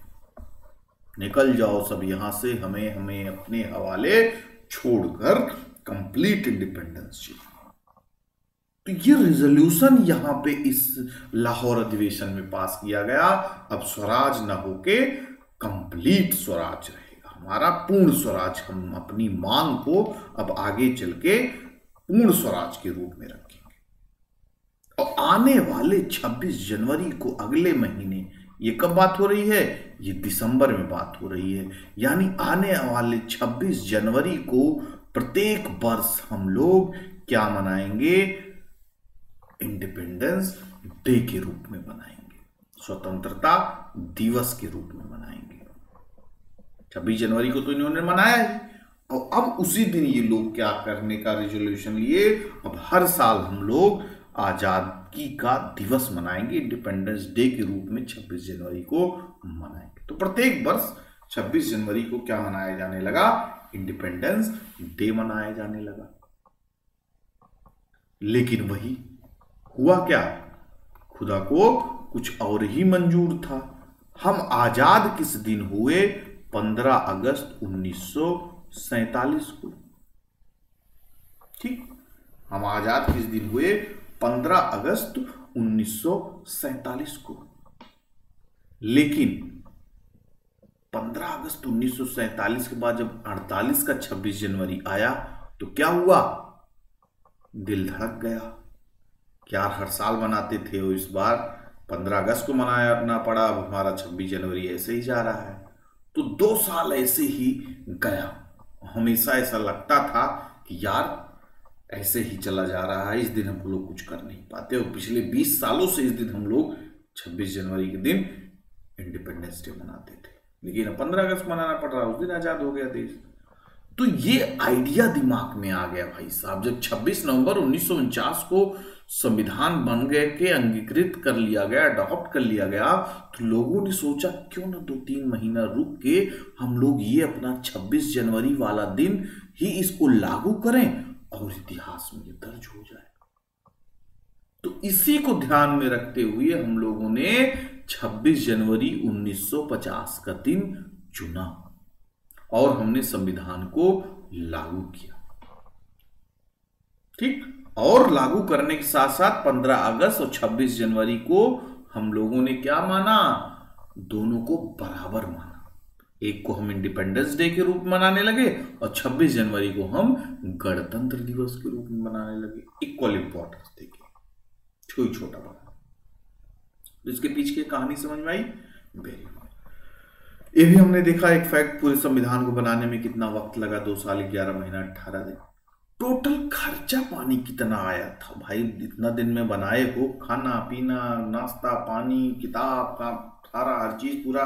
निकल जाओ सब यहां से, हमें अपने हवाले छोड़कर कंप्लीट इंडिपेंडेंस चाहिए। तो ये रिजोल्यूशन यहां पे इस लाहौर अधिवेशन में पास किया गया। अब स्वराज न होके कंप्लीट स्वराज रहेगा, हमारा पूर्ण स्वराज। हम अपनी मांग को अब आगे चल के पूर्ण स्वराज के रूप में रखेंगे। और आने वाले 26 जनवरी को, अगले महीने, ये कब बात हो रही है, ये दिसंबर में बात हो रही है, यानी आने वाले 26 जनवरी को प्रत्येक वर्ष हम लोग क्या मनाएंगे, इंडिपेंडेंस डे के रूप में मनाएंगे, स्वतंत्रता दिवस के रूप में मनाएंगे। 26 जनवरी को तो इन्होंने मनाया ही, और अब उसी दिन ये लोग क्या करने का रेजोल्यूशन लिए, अब हर साल हम लोग आजाद आजादगी का दिवस मनाएंगे, इंडिपेंडेंस डे के रूप में 26 जनवरी को मनाएंगे। तो प्रत्येक वर्ष 26 जनवरी को क्या मनाया जाने लगा? इंडिपेंडेंस डे मनाया जाने लगा। लेकिन वही हुआ क्या, खुदा को कुछ और ही मंजूर था। हम आजाद किस दिन हुए? 15 अगस्त 1947 को। ठीक, हम आजाद किस दिन हुए? 15 अगस्त 1947 को। लेकिन 15 अगस्त 1947 के बाद जब 48 का 26 जनवरी आया तो क्या हुआ? दिल धड़क गया। क्या हर साल मनाते थे वो, इस बार 15 अगस्त को मनाना पड़ा। अब हमारा 26 जनवरी ऐसे ही जा रहा है। तो 2 साल ऐसे ही गया। हमेशा ऐसा लगता था कि यार ऐसे ही चला जा रहा है, इस दिन हम लोग कुछ कर नहीं पाते। और पिछले 20 सालों से इस दिन हम लोग 26 जनवरी के दिन इंडिपेंडेंस डे मनाते थे, लेकिन अब 15 अगस्त मनाना पड़ रहा है। उस दिन आजाद हो गया देश। तो ये आइडिया दिमाग में आ गया भाई साहब। जब 26 नवंबर 1949 को संविधान बन गए के अंगीकृत कर लिया गया, अडॉप्ट कर लिया गया, तो लोगों ने सोचा क्यों ना 2-3 महीना रुक के हम लोग ये अपना 26 जनवरी वाला दिन ही इसको लागू करें और इतिहास में ये दर्ज हो जाए। तो इसी को ध्यान में रखते हुए हम लोगों ने 26 जनवरी 1950 का दिन चुना और हमने संविधान को लागू किया। ठीक, और लागू करने के साथ साथ 15 अगस्त और 26 जनवरी को हम लोगों ने क्या माना? दोनों को बराबर माना। एक को हम इंडिपेंडेंस डे के रूप में मनाने लगे और 26 जनवरी को हम गणतंत्र दिवस के रूप में मनाने लगे। इक्वल इंपॉर्टेंस देके छोटा बड़ा। इसके पीछे की कहानी समझ में आई? Very good. ये भी हमने देखा एक फैक्ट, पूरे संविधान को बनाने में कितना वक्त लगा? 2 साल 11 महीना 18 दिन। टोटल खर्चा पानी कितना आया था भाई? इतना दिन में बनाए हो, खाना पीना, नाश्ता पानी, किताब का सारा हर चीज पूरा,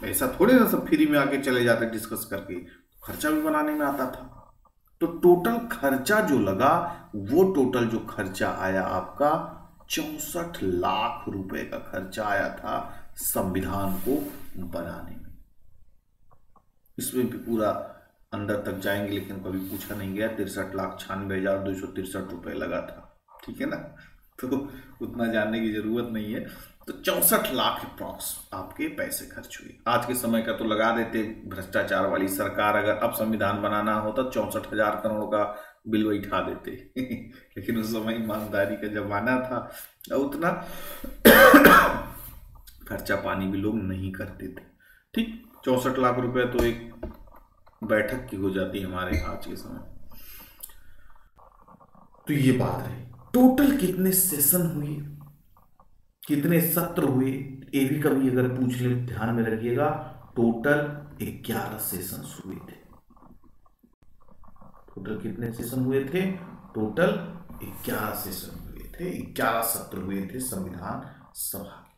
ऐसा थोड़े ना सब फ्री में आके चले जाते डिस्कस करके। खर्चा भी बनाने में आता था। तो टोटल खर्चा जो लगा, वो टोटल जो खर्चा आया आपका 64 लाख रुपए का खर्चा आया था संविधान को बनाने में। इसमें भी पूरा अंदर तक जाएंगे, लेकिन कभी पूछा नहीं गया। 63,96,263 रुपए लगा था। ठीक है ना, तो उतना जानने की जरूरत नहीं है। तो 64 लाख अप्रॉक्स आपके पैसे खर्च हुए। आज के समय का तो लगा देते भ्रष्टाचार वाली सरकार, अगर अब संविधान बनाना होता 64,000 करोड़ का बिल बैठा देते लेकिन उस समय ईमानदारी का जमाना था, उतना खर्चा पानी भी लोग नहीं करते थे। ठीक, 64 लाख रुपए तो एक बैठक की हो जाती है हमारे आज के समय। तो ये बात है। टोटल कितने सेशन हुए, कितने सत्र हुए, ये भी कभी अगर पूछ ले ध्यान में रखिएगा। टोटल 11 सेशन हुए थे। टोटल कितने सेशन हुए थे? टोटल 11 सेशन हुए थे, 11 सत्र हुए थे संविधान सभा के।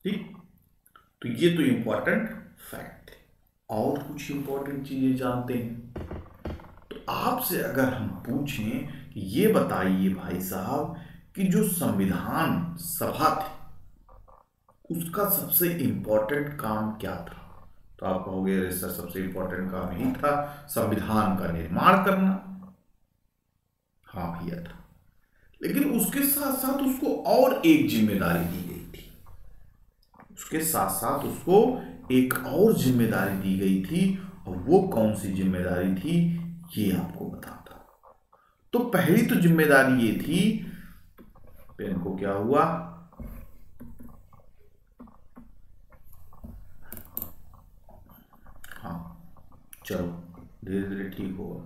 ठीक, तो ये तो इंपॉर्टेंट फैक्ट थे। और कुछ इंपॉर्टेंट चीजें जानते हैं तो आपसे अगर हम पूछें कि ये बताइए भाई साहब कि जो संविधान सभा थी उसका सबसे इंपॉर्टेंट काम क्या था? तो आप कहोगे सर सबसे इंपॉर्टेंट काम यही था संविधान का निर्माण करना। हाँ भैया था, लेकिन उसके साथ साथ उसको और एक जिम्मेदारी दी गई थी। उसके साथ साथ उसको एक और जिम्मेदारी दी गई थी, और वो कौन सी जिम्मेदारी थी ये आपको बताता हूं। तो पहली तो जिम्मेदारी ये थी, पेन को क्या हुआ, हाँ चलो धीरे धीरे ठीक होगा।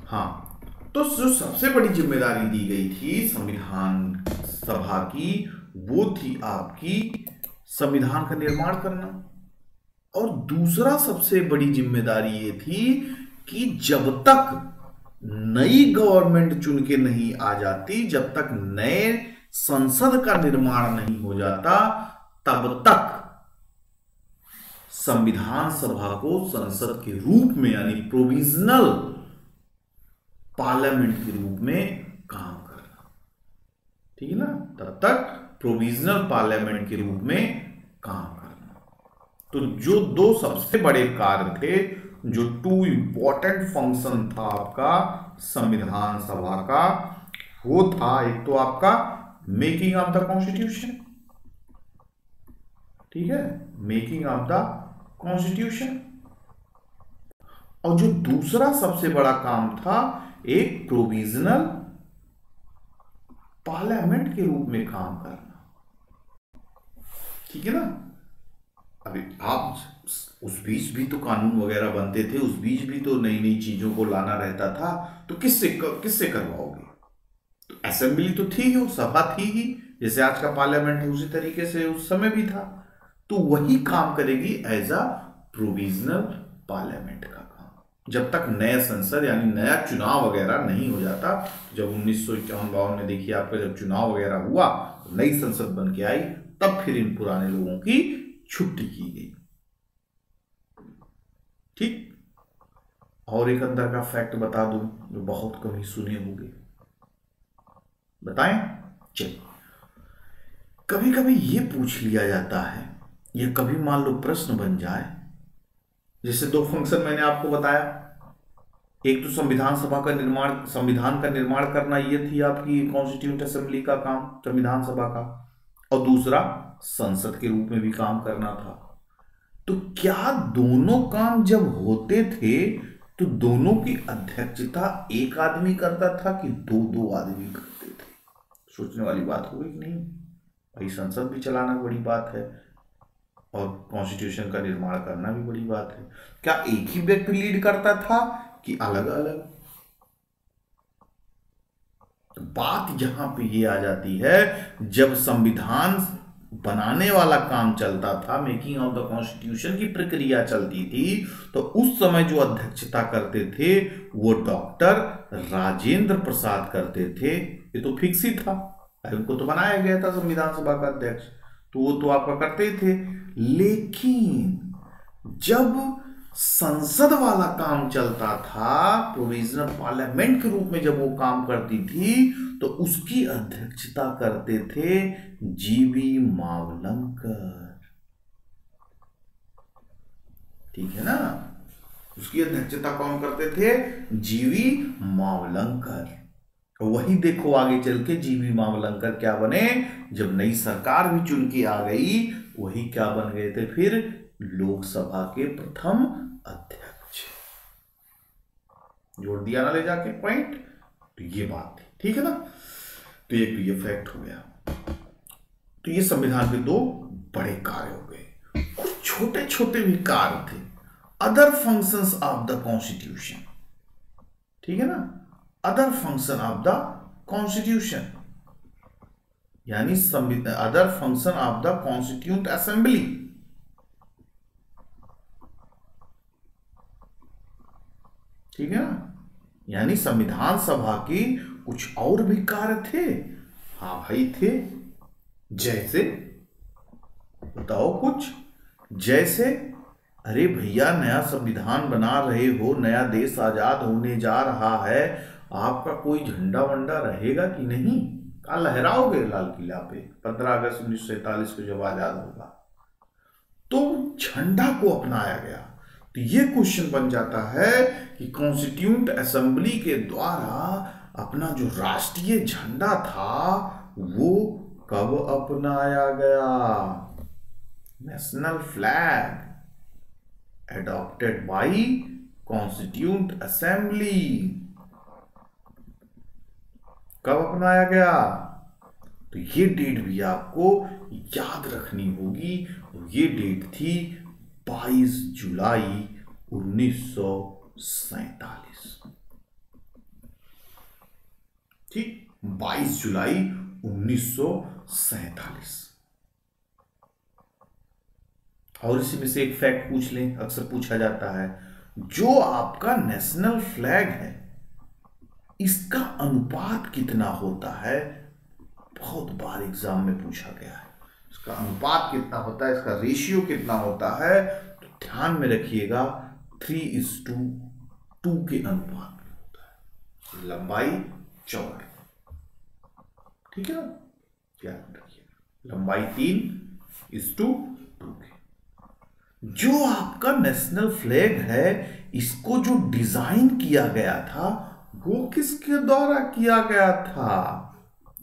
हाँ, तो जो सबसे बड़ी जिम्मेदारी दी गई थी संविधान सभा की, वो थी आपकी संविधान का निर्माण करना। और दूसरा सबसे बड़ी जिम्मेदारी ये थी कि जब तक नई गवर्नमेंट चुन के नहीं आ जाती, जब तक नए संसद का निर्माण नहीं हो जाता, तब तक संविधान सभा को संसद के रूप में यानी प्रोविजनल पार्लियामेंट के रूप में काम ठीक है ना, तब तक प्रोविजनल पार्लियामेंट के रूप में काम करना। तो जो दो सबसे बड़े कार्य थे, जो टू इंपॉर्टेंट फंक्शन था आपका संविधान सभा का, वो था एक तो आपका मेकिंग ऑफ द कॉन्स्टिट्यूशन, ठीक है, मेकिंग ऑफ द कॉन्स्टिट्यूशन, और जो दूसरा सबसे बड़ा काम था एक प्रोविजनल पार्लियामेंट के रूप में काम करना, ठीक है ना। अभी आप उस बीच भी तो कानून वगैरह बनते थे, उस बीच भी तो नई नई चीजों को लाना रहता था, तो किससे करवाओगे? तो असेंबली तो थी ही, सभा थी ही, जैसे आज का पार्लियामेंट है उसी तरीके से उस समय भी था, तो वही काम करेगी एज अ प्रोविजनल पार्लियामेंट का काम, जब तक नया संसद यानी नया चुनाव वगैरह नहीं हो जाता। जब 1951-52 में देखिए आपका जब चुनाव वगैरह हुआ, तो नई संसद बन के आई, तब फिर इन पुराने लोगों की छुट्टी की गई, ठीक। और एक अंदर का फैक्ट बता दूं जो बहुत कम ही सुने होंगे, बताएं? चलिए, कभी कभी ये पूछ लिया जाता है, ये कभी मान लो प्रश्न बन जाए, जैसे दो फंक्शन मैंने आपको बताया, एक तो संविधान सभा का निर्माण, संविधान का निर्माण करना, ये थी आपकी कॉन्स्टिट्यूंट असेंबली का काम, संविधान सभा का, और दूसरा संसद के रूप में भी काम करना था। तो क्या दोनों काम जब होते थे तो दोनों की अध्यक्षता एक आदमी करता था कि दो दो आदमी करते थे? सोचने वाली बात होगी कि नहीं भाई, संसद भी चलाना बड़ी बात है और कॉन्स्टिट्यूशन का निर्माण करना भी बड़ी बात है। क्या एक ही व्यक्ति लीड करता था कि अलग अलग? तो बात यहां पे ये आ जाती है, जब संविधान बनाने वाला काम चलता था, मेकिंग ऑफ द कॉन्स्टिट्यूशन की प्रक्रिया चलती थी, तो उस समय जो अध्यक्षता करते थे वो डॉक्टर राजेंद्र प्रसाद करते थे। ये तो फिक्स ही था, उनको तो बनाया गया था संविधान सभा का अध्यक्ष, तो वो तो आपका करते ही थे। लेकिन जब संसद वाला काम चलता था, प्रोविजनल पार्लियामेंट के रूप में जब वो काम करती थी, तो उसकी अध्यक्षता करते थे जीवी मावलंकर, ठीक है ना। उसकी अध्यक्षता कौन करते थे? जीवी मावलंकर। वही देखो आगे चल के जीवी मावलंकर क्या बने, जब नई सरकार भी चुन के आ गई, वही क्या बन गए थे फिर? लोकसभा के प्रथम अध्यक्ष। जोड़ दिया ना ले जाके पॉइंट, तो ये बात थी, ठीक है ना। तो एक तो ये फैक्ट हो गया। तो ये संविधान के दो बड़े कार्य हो गए, कुछ छोटे छोटे भी कार्य थे, other functions of the constitution, ठीक है ना, other function of the constitution, यानी other function of the constituent assembly, ठीक है ना, यानी संविधान सभा की कुछ और भी कार्य थे। हाँ भाई थे, जैसे बताओ कुछ, जैसे अरे भैया नया संविधान बना रहे हो, नया देश आजाद होने जा रहा है, आपका कोई झंडा वंडा रहेगा कि नहीं? कहाँ लहराओगे लाल किला पे 15 अगस्त 1947 को जब आजाद होगा? तो झंडा को अपनाया गया। तो ये क्वेश्चन बन जाता है कि कॉन्स्टिट्यूंट असेंबली के द्वारा अपना जो राष्ट्रीय झंडा था वो कब अपनाया गया? National flag adopted by Constituent Assembly कब अपनाया गया? तो ये डेट भी आपको याद रखनी होगी, और ये डेट थी 22 जुलाई 1947, ठीक, 22 जुलाई 1947। और इसी में से एक फैक्ट पूछ लें, अक्सर पूछा जाता है, जो आपका नेशनल फ्लैग है इसका अनुपात कितना होता है? बहुत बार एग्जाम में पूछा गया है, इसका अनुपात कितना होता है, इसका रेशियो कितना होता है? तो ध्यान में रखिएगा 3:2 के अनुपात में होता है, लंबाई चौड़ाई, ठीक है ना। याद रखिए लंबाई 3:2 की। जो आपका नेशनल फ्लैग है इसको जो डिजाइन किया गया था वो किसके द्वारा किया गया था?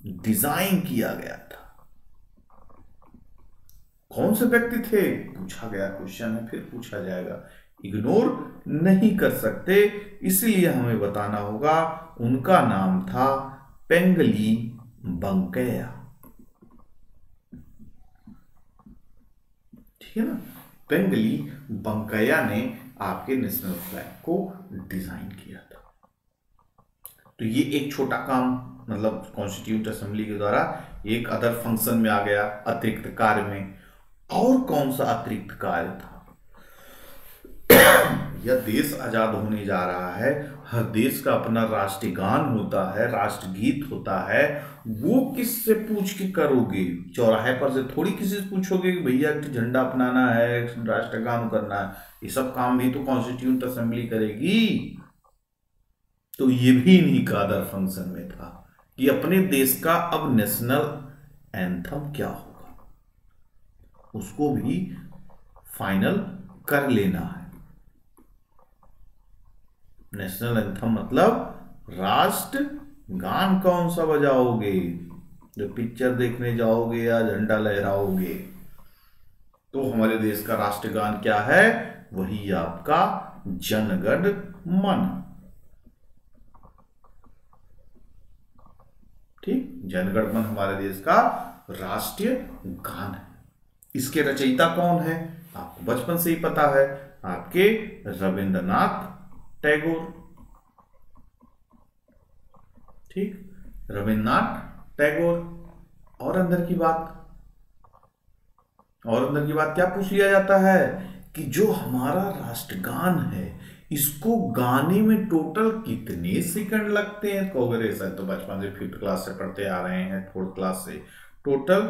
डिजाइन किया गया था। कौन से व्यक्ति थे? पूछा गया क्वेश्चन है, फिर पूछा जाएगा, इग्नोर नहीं कर सकते, इसलिए हमें बताना होगा। उनका नाम था पेंगली बंकैया। ठीक है ना? पेंगली बंकैया ने आपके नेशनल फ्लैग को डिजाइन किया था। तो ये एक छोटा काम, मतलब कॉन्स्टिट्यूंट असेंबली के द्वारा एक अदर फंक्शन में आ गया, अतिरिक्त कार्य में। और कौन सा अतिरिक्त कार्य था? यह देश आजाद होने जा रहा है, हर देश का अपना राष्ट्रीय गान होता है, राष्ट्रगीत होता है। वो किससे पूछ के करोगे? चौराहे पर से थोड़ी किसी से पूछोगे कि भैया झंडा अपनाना है, राष्ट्रगान करना है। ये सब काम भी तो कॉन्स्टिट्यूंट असेंबली करेगी। तो ये भी इन्हीं का अदर फंक्शन में था कि अपने देश का अब नेशनल एंथम क्या होगा उसको भी फाइनल कर लेना है। नेशनल एंथम मतलब राष्ट्र गान कौन सा बजाओगे? जो पिक्चर देखने जाओगे या झंडा लहराओगे, तो हमारे देश का राष्ट्रगान क्या है? वही आपका जनगण मन। ठीक, जनगण मन हमारे देश का राष्ट्रीय गान है। इसके रचयिता कौन है? आपको बचपन से ही पता है, आपके रविंद्रनाथ टैगोर। ठीक, रविंद्रनाथ टैगोर। और अंदर की बात क्या पूछ लिया जाता है कि जो हमारा राष्ट्रगान है इसको गाने में टोटल कितने सेकंड लगते हैं? कहोगे सर तो बचपन से 5th क्लास से पढ़ते आ रहे हैं, 4th क्लास से, टोटल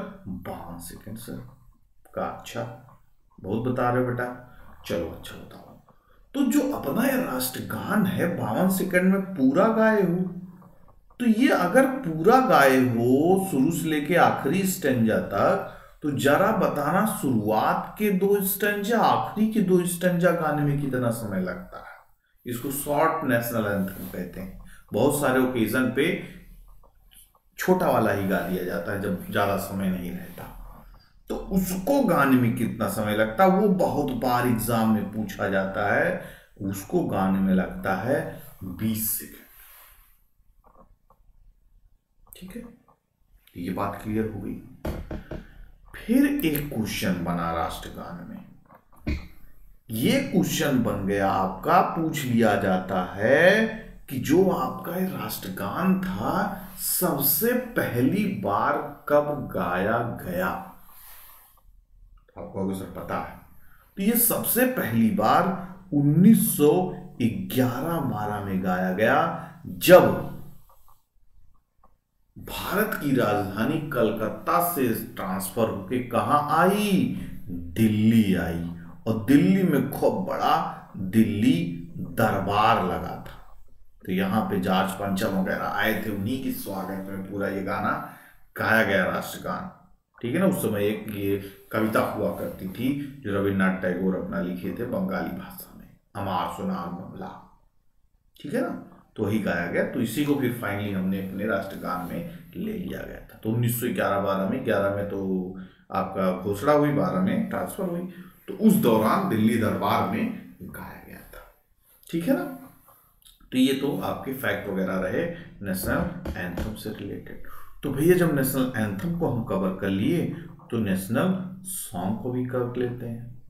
52 सेकंड सर का। अच्छा, बहुत बता रहे हो बेटा, चलो अच्छा बताओ। तो जो अपना ये राष्ट्रगान है 52 सेकंड में पूरा गाए हो, तो ये अगर पूरा गाए हो शुरू से लेके आखिरी स्टेंजा तक, तो जरा बताना शुरुआत के 2 स्टेंजा, आखिरी के 2 स्टेंजा गाने में कितना समय लगता है? इसको शॉर्ट नेशनल एंथम कहते हैं। बहुत सारे ओकेजन पे छोटा वाला ही गा दिया जाता है जब ज्यादा समय नहीं रहता। तो उसको गाने में कितना समय लगता है वो बहुत बार एग्जाम में पूछा जाता है। उसको गाने में लगता है 20 सेकंड। ठीक है, ये बात क्लियर हो गई। फिर एक क्वेश्चन बना राष्ट्रगान में। ये क्वेश्चन बन गया आपका, पूछ लिया जाता है कि जो आपका ये राष्ट्रगान था सबसे पहली बार कब गाया गया? आपको सर पता है, तो ये सबसे पहली बार 1911-12 में गाया गया, जब भारत की राजधानी कलकत्ता से ट्रांसफर होके कहां आई? दिल्ली आई। और दिल्ली में खूब बड़ा दिल्ली दरबार लगा था। तो यहाँ पे जॉर्ज पंचम वगैरह आए थे, उन्हीं की स्वागत में पूरा ये गाना गाया गया, राष्ट्रगान। ठीक है ना? उस समय एक ये कविता हुआ करती थी जो रविन्द्रनाथ टैगोर अपना लिखे थे बंगाली भाषा में, अमार सुनार मामला। ठीक है ना? तो वही गाया गया। तो इसी को फिर फाइनली हमने अपने राष्ट्रगान में ले लिया गया था। तो 1911-12 में, 11 में तो आपका घोषणा हुई, 12 में ट्रांसफर हुई। तो उस दौरान दिल्ली दरबार में गाया गया था। ठीक है ना? तो ये तो आपके फैक्ट वगैरह रहे नेशनल एंथम से रिलेटेड। तो भैया जब नेशनल एंथम को हम कवर कर लिए तो नेशनल सॉन्ग को भी कवर लेते हैं।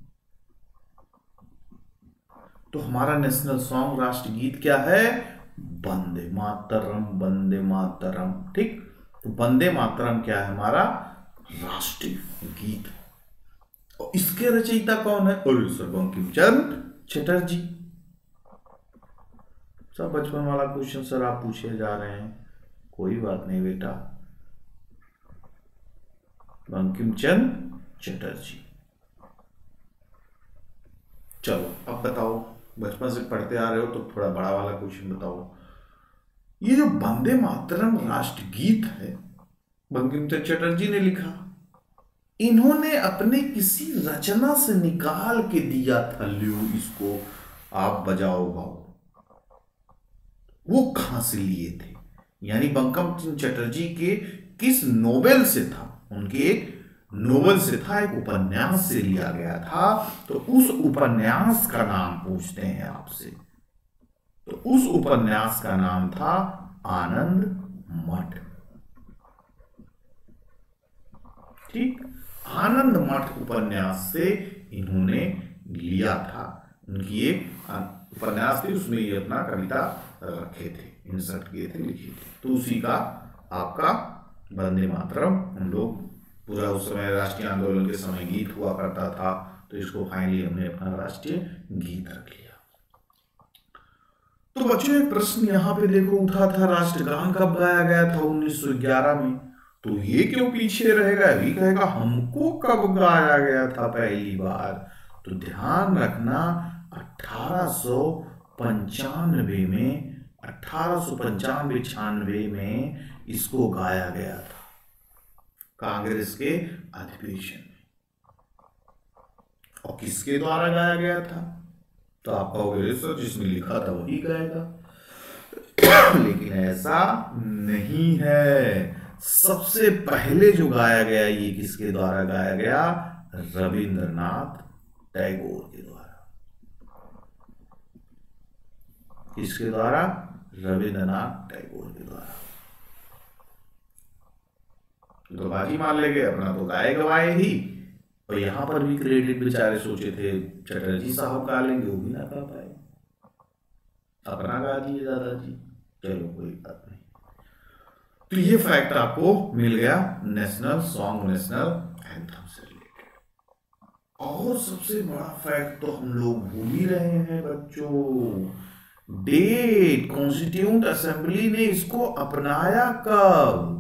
तो हमारा नेशनल सॉन्ग, राष्ट्रगीत क्या है? वंदे मातरम, वंदे मातरम। ठीक, तो वंदे मातरम क्या है? हमारा राष्ट्रीय गीत। और इसके रचयिता कौन है? अरे सर, बंकिम चंद्र चटर्जी। सब बचपन वाला क्वेश्चन सर आप पूछे जा रहे हैं, कोई बात नहीं बेटा, बंकिम चंद्र चटर्जी। चलो अब बताओ, बचपन से पढ़ते आ रहे हो तो थोड़ा बड़ा वाला क्वेश्चन बताओ। ये जो वंदे मातरम राष्ट्रगीत है बंकिम चंद्र चटर्जी ने लिखा। इन्होंने अपने किसी रचना से निकाल के दिया था, ल्यू इसको आप बजाओ गाओ। वो कहां से लिए थे? यानी बंकिम चंद्र चटर्जी के किस नोवेल से था? उनके एक नोवेल से था, एक उपन्यास से लिया गया था। तो उस उपन्यास का नाम पूछते हैं आपसे। तो उस उपन्यास का नाम था आनंद मठ। ठीक, आनंद मठ उपन्यास से इन्होंने लिया था। उनकी एक उपन्यास थी, उसमें ये अपना कविता रखे थे, इंसर्ट किए थे, लिखे थे। तो उसी का आपका वंदे मातरम हम लोग पूरा उस समय राष्ट्रीय आंदोलन के समय गीत हुआ करता था, तो इसको फाइनली हमने अपना राष्ट्रीय गीत रख लिया। तो बच्चों एक प्रश्न यहाँ पे देखो उठा था, राष्ट्रगान कब गाया गया था? 1911 में। तो ये क्यों पीछे रहेगा? अभी कहेगा हमको कब गाया गया था पहली बार? तो ध्यान रखना 1895 में, 1895-96 में इसको गाया गया था कांग्रेस के अधिवेशन में। और किसके द्वारा गाया गया था? तो आप कहोगे सर जिसने लिखा था वही गाएगा, लेकिन ऐसा नहीं है। सबसे पहले जो गाया गया, ये किसके द्वारा गाया गया? रविंद्रनाथ टैगोर के द्वारा। किसके द्वारा? रविंद्रनाथ टैगोर के द्वारा। तो बाजी मान लेंगे, अपना तो गाए गवाए ही। और यहां पर भी क्रेडिट बेचारे सोचे थे चटर्जी साहब गा लेंगे, वो भी ना गा पाए, अपना गा दिए दादाजी। चलो कोई बात नहीं। तो ये फैक्ट आपको मिल गया नेशनल सॉन्ग, नेशनल एंथम से रिलेटेड। और सबसे बड़ा फैक्ट तो हम लोग भूल ही रहे हैं बच्चों, डेट, कॉन्स्टिट्यूंट असेंबली ने इसको अपनाया कब?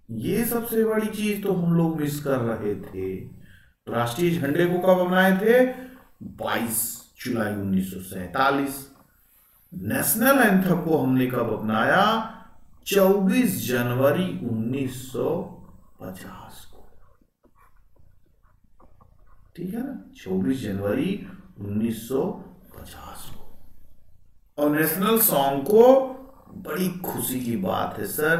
ये सबसे बड़ी चीज तो हम लोग मिस कर रहे थे। राष्ट्रीय झंडे को कब अपनाए थे? 22 जुलाई 1947। नेशनल एंथम को हमने कब अपनाया? 24 जनवरी 1950 को। ठीक है ना, 24 जनवरी 1950 को। और नेशनल सॉन्ग को, बड़ी खुशी की बात है सर,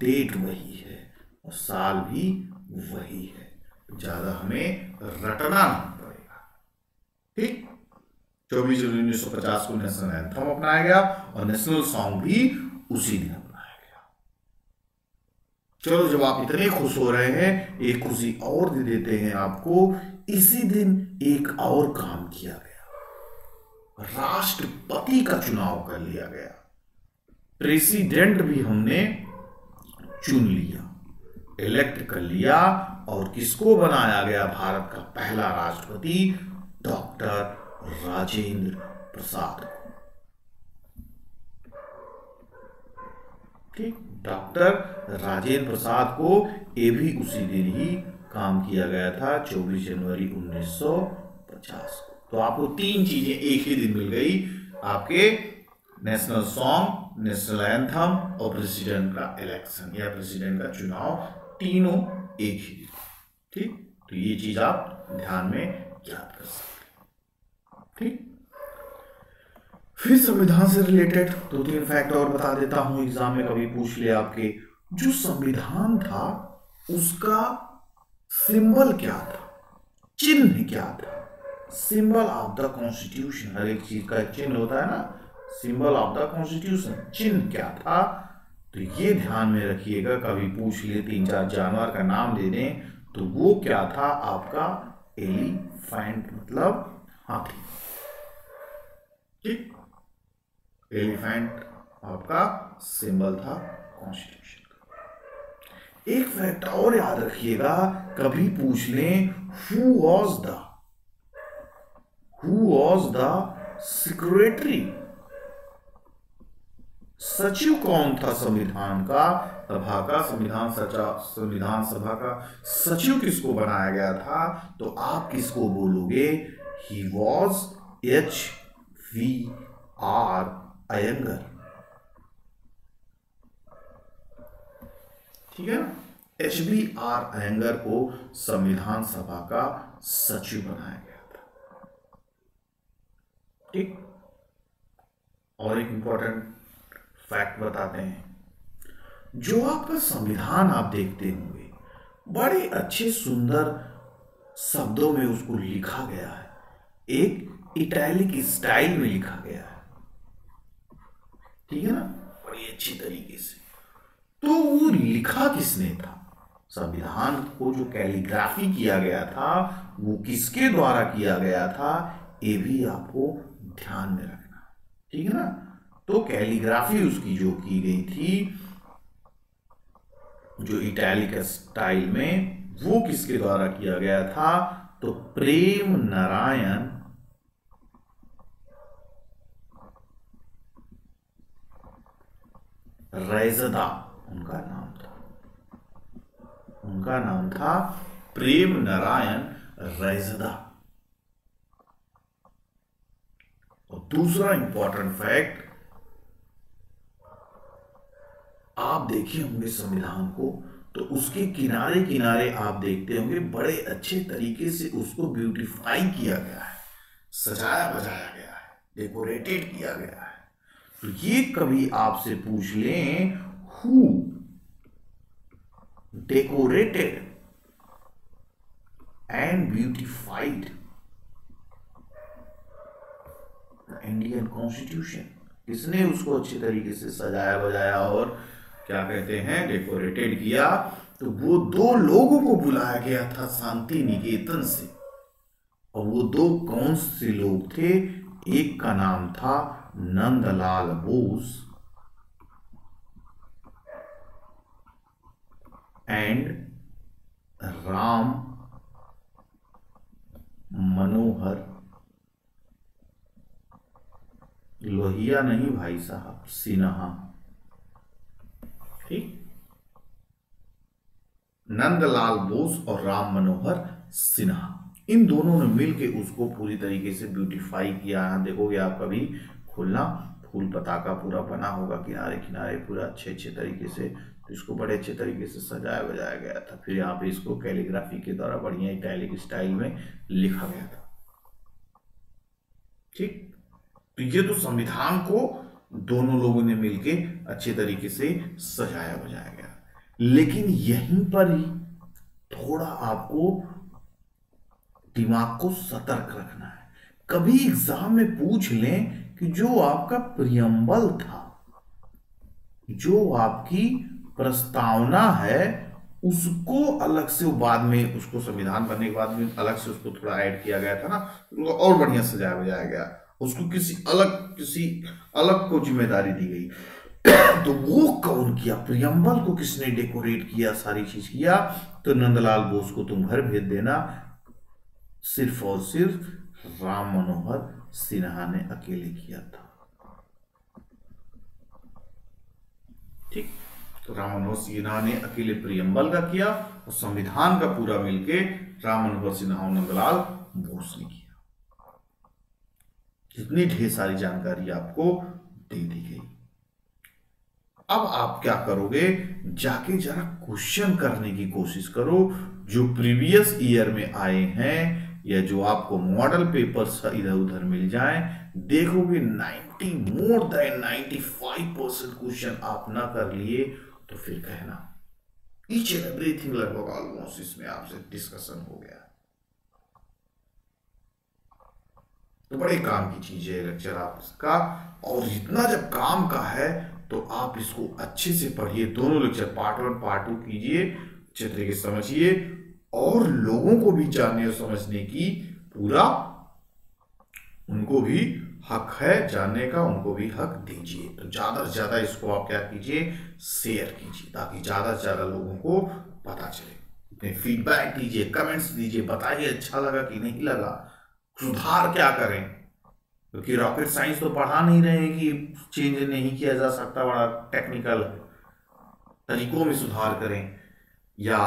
डेट वही है और साल भी वही है, ज्यादा हमें रटना नहीं पड़ेगा। ठीक, 24 जनवरी 1950 को नेशनल एंथम अपनाया गया और नेशनल सॉन्ग भी उसी दिन अपनाया गया। चलो, जब आप इतने खुश हो रहे हैं, एक खुशी और दे देते हैं आपको। इसी दिन एक और काम किया गया, राष्ट्रपति का चुनाव कर लिया गया, प्रेसिडेंट भी हमने चुन लिया, इलेक्ट कर लिया। और किसको बनाया गया भारत का पहला राष्ट्रपति? डॉक्टर राजेंद्र प्रसाद को। ठीक, डॉक्टर राजेंद्र प्रसाद को, ये भी उसी दिन ही काम किया गया था, 24 जनवरी 1950 को। तो आपको तीन चीजें एक ही दिन मिल गई आपके, नेशनल सॉन्ग, नेशनल एंथम और प्रेसिडेंट का इलेक्शन या प्रेसिडेंट का चुनाव, तीनों एक ही दिन। ठीक, तो ये चीज आप ध्यान में याद कर सकते हैं। ठीक, फिर संविधान से रिलेटेड 2-3 फैक्ट और बता देता हूं, एग्जाम में कभी पूछ लिया आपके। जो संविधान था उसका सिंबल क्या था, चिन्ह क्या था? सिंबल ऑफ द कॉन्स्टिट्यूशन, हर एक चीज का चिन्ह होता है ना, सिंबल ऑफ द कॉन्स्टिट्यूशन, चिन्ह क्या था? तो ये ध्यान में रखिएगा, कभी पूछ लिए 3-4 जानवर का नाम दे दें तो वो क्या था आपका? एलिफेंट, मतलब हाथी। ठीक, एलिफेंट आपका सिंबल था कॉन्स्टिट्यूशन का। एक फैक्ट और याद रखिएगा, कभी पूछ लें हु वॉज द सेक्रेटरी, सचिव कौन था संविधान का, सभा का, संविधान सभा का सचिव किसको बनाया गया था? तो आप किसको बोलोगे? He was HVR Iyengar. ठीक है ना, HBR अयंगर को संविधान सभा का सचिव बनाया गया था। ठीक। और एक इंपॉर्टेंट फैक्ट बताते हैं, जो आपका संविधान आप देखते होंगे बड़े अच्छे सुंदर शब्दों में उसको लिखा गया है, एक इटैलिक स्टाइल में लिखा गया है, ठीक है ना, बड़ी अच्छी तरीके से। तो वो लिखा किसने था? संविधान को जो कैलीग्राफी किया गया था वो किसके द्वारा किया गया था, ये भी आपको ध्यान में रखना, ठीक है ना। तो कैलीग्राफी उसकी जो की गई थी, जो इटैलिक स्टाइल में, वो किसके द्वारा किया गया था? तो प्रेम नारायण रैजदा उनका नाम था। उनका नाम था प्रेम नारायण रैजदा। और दूसरा इंपॉर्टेंट फैक्ट, आप देखिए होंगे संविधान को, तो उसके किनारे किनारे आप देखते होंगे बड़े अच्छे तरीके से उसको ब्यूटीफाई किया गया है, सजाया बजाया गया है, डेकोरेटेड किया गया है। तो ये कभी आपसे पूछ लें, who decorated and beautified Indian constitution, किसने उसको अच्छे तरीके से सजाया बजाया और क्या कहते हैं डेकोरेटेड किया? तो वो दो लोगों को बुलाया गया था शांति निकेतन से। और वो दो कौन से लोग थे? एक का नाम था नंदलाल बोस एंड राम मनोहर लोहिया, नहीं भाई साहब, सिन्हा। ठीक, नंदलाल बोस और राम मनोहर सिन्हा, इन दोनों ने मिलकर उसको पूरी तरीके से ब्यूटीफाई किया। यहाँ देखोगे आप कभी खुलना फूल पताका पूरा बना होगा किनारे किनारे, पूरा अच्छे अच्छे तरीके से, तो इसको बड़े अच्छे तरीके से सजाया बजाया गया था। फिर यहाँ पे इसको कैलीग्राफी के द्वारा बढ़िया इटैलिक स्टाइल में लिखा गया था। ठीक, तो ये तो संविधान को दोनों लोगों ने मिलकर अच्छे तरीके से सजाया बजाया गया। लेकिन यहीं पर ही थोड़ा आपको दिमाग को सतर्क रखना है। कभी एग्जाम में पूछ लें कि जो आपका प्रियम्बल था, जो आपकी प्रस्तावना है, उसको अलग से बाद में, उसको संविधान बनने के बाद में अलग से उसको थोड़ा ऐड किया गया था ना, और बढ़िया सजाया बजाया गया, उसको किसी अलग को जिम्मेदारी दी गई। तो वो कौन किया? प्रियम्बल को किसने डेकोरेट किया, सारी चीज किया? तो नंदलाल बोस को तुम घर भेज देना, सिर्फ और सिर्फ राम मनोहर सिन्हा ने अकेले किया था। ठीक, तो राम मनोहर सिन्हा ने अकेले प्रियम्बल का किया और संविधान का पूरा मिलके राम मनोहर सिन्हा और नंदलाल बोस ने किया। इतनी ढेर सारी जानकारी आपको दे दी गई। अब आप क्या करोगे? जाके जरा क्वेश्चन करने की कोशिश करो जो प्रीवियस ईयर में आए हैं, या जो आपको मॉडल पेपर्स इधर उधर मिल जाएं। देखोगे मोर देन 95% क्वेश्चन आप ना कर लिए तो फिर कहना। ईच एंड एवरीथिंग लगभग ऑलमोस्ट इसमें आपसे डिस्कशन हो गया। तो बड़े काम की चीज है लेक्चर आपका, और इतना जब काम का है तो आप इसको अच्छे से पढ़िए। दोनों लेक्चर पार्ट 1 पार्ट 2 कीजिए, अच्छे तरीके से समझिए, और लोगों को भी जानने और समझने की पूरा उनको भी हक है जानने का, उनको भी हक दीजिए। तो ज्यादा से ज्यादा इसको आप क्या कीजिए, शेयर कीजिए, ताकि ज्यादा से ज्यादा लोगों को पता चले। फीडबैक दीजिए, कमेंट्स दीजिए, बताइए अच्छा लगा कि नहीं लगा, सुधार क्या करें, क्योंकि रॉकेट साइंस तो पढ़ा नहीं रहे हैं कि चेंज नहीं किया जा सकता, बड़ा टेक्निकल तरीकों में सुधार करें। या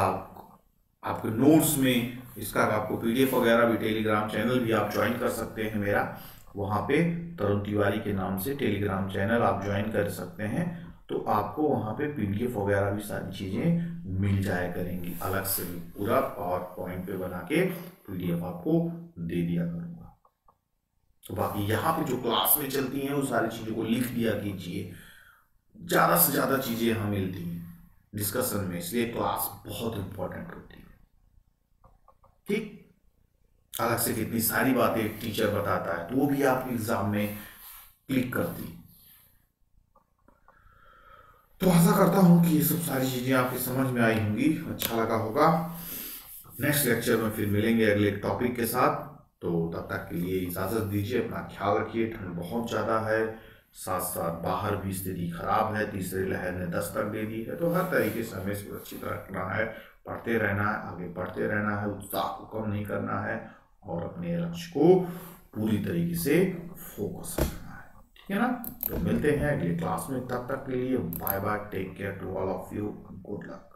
आपके नोट्स में इसका आपको पीडीएफ वगैरह भी, टेलीग्राम चैनल भी आप ज्वाइन कर सकते हैं मेरा, वहाँ पे तरुण तिवारी के नाम से टेलीग्राम चैनल आप ज्वाइन कर सकते हैं। तो आपको वहाँ पे पीडीएफ वगैरह भी सारी चीज़ें मिल जाया करेंगी अलग से, पूरा पावर पॉइंट पे बना के PDF आपको दे दिया करूंगा। तो बाकी यहाँ पे जो क्लास में चलती हैं वो सारी चीजों को लिख दिया कीजिए, ज्यादा से ज्यादा चीजें यहाँ मिलती हैं डिस्कशन में, इसलिए क्लास बहुत इंपॉर्टेंट होती है। ठीक, अलग से कितनी सारी बातें टीचर बताता है तो वो भी आप एग्जाम में क्लिक करती। तो आशा करता हूं कि ये सब सारी चीजें आपकी समझ में आई होंगी, अच्छा लगा होगा। नेक्स्ट लेक्चर में फिर मिलेंगे अगले टॉपिक के साथ, तो तब तक के लिए इजाजत दीजिए, अपना ख्याल रखिए। ठंड बहुत ज्यादा है, साथ साथ बाहर भी स्थिति खराब है, तीसरी लहर ने दस्तक दे दी है, तो हर तरीके से हमें सुरक्षित रखना है, पढ़ते रहना है, आगे बढ़ते रहना है, उत्साह को कम नहीं करना है और अपने लक्ष्य को पूरी तरीके से फोकस करना है। ठीक है ना? तो मिलते हैं अगले क्लास में, तब तक के लिए bye bye, take care to all of you, good luck.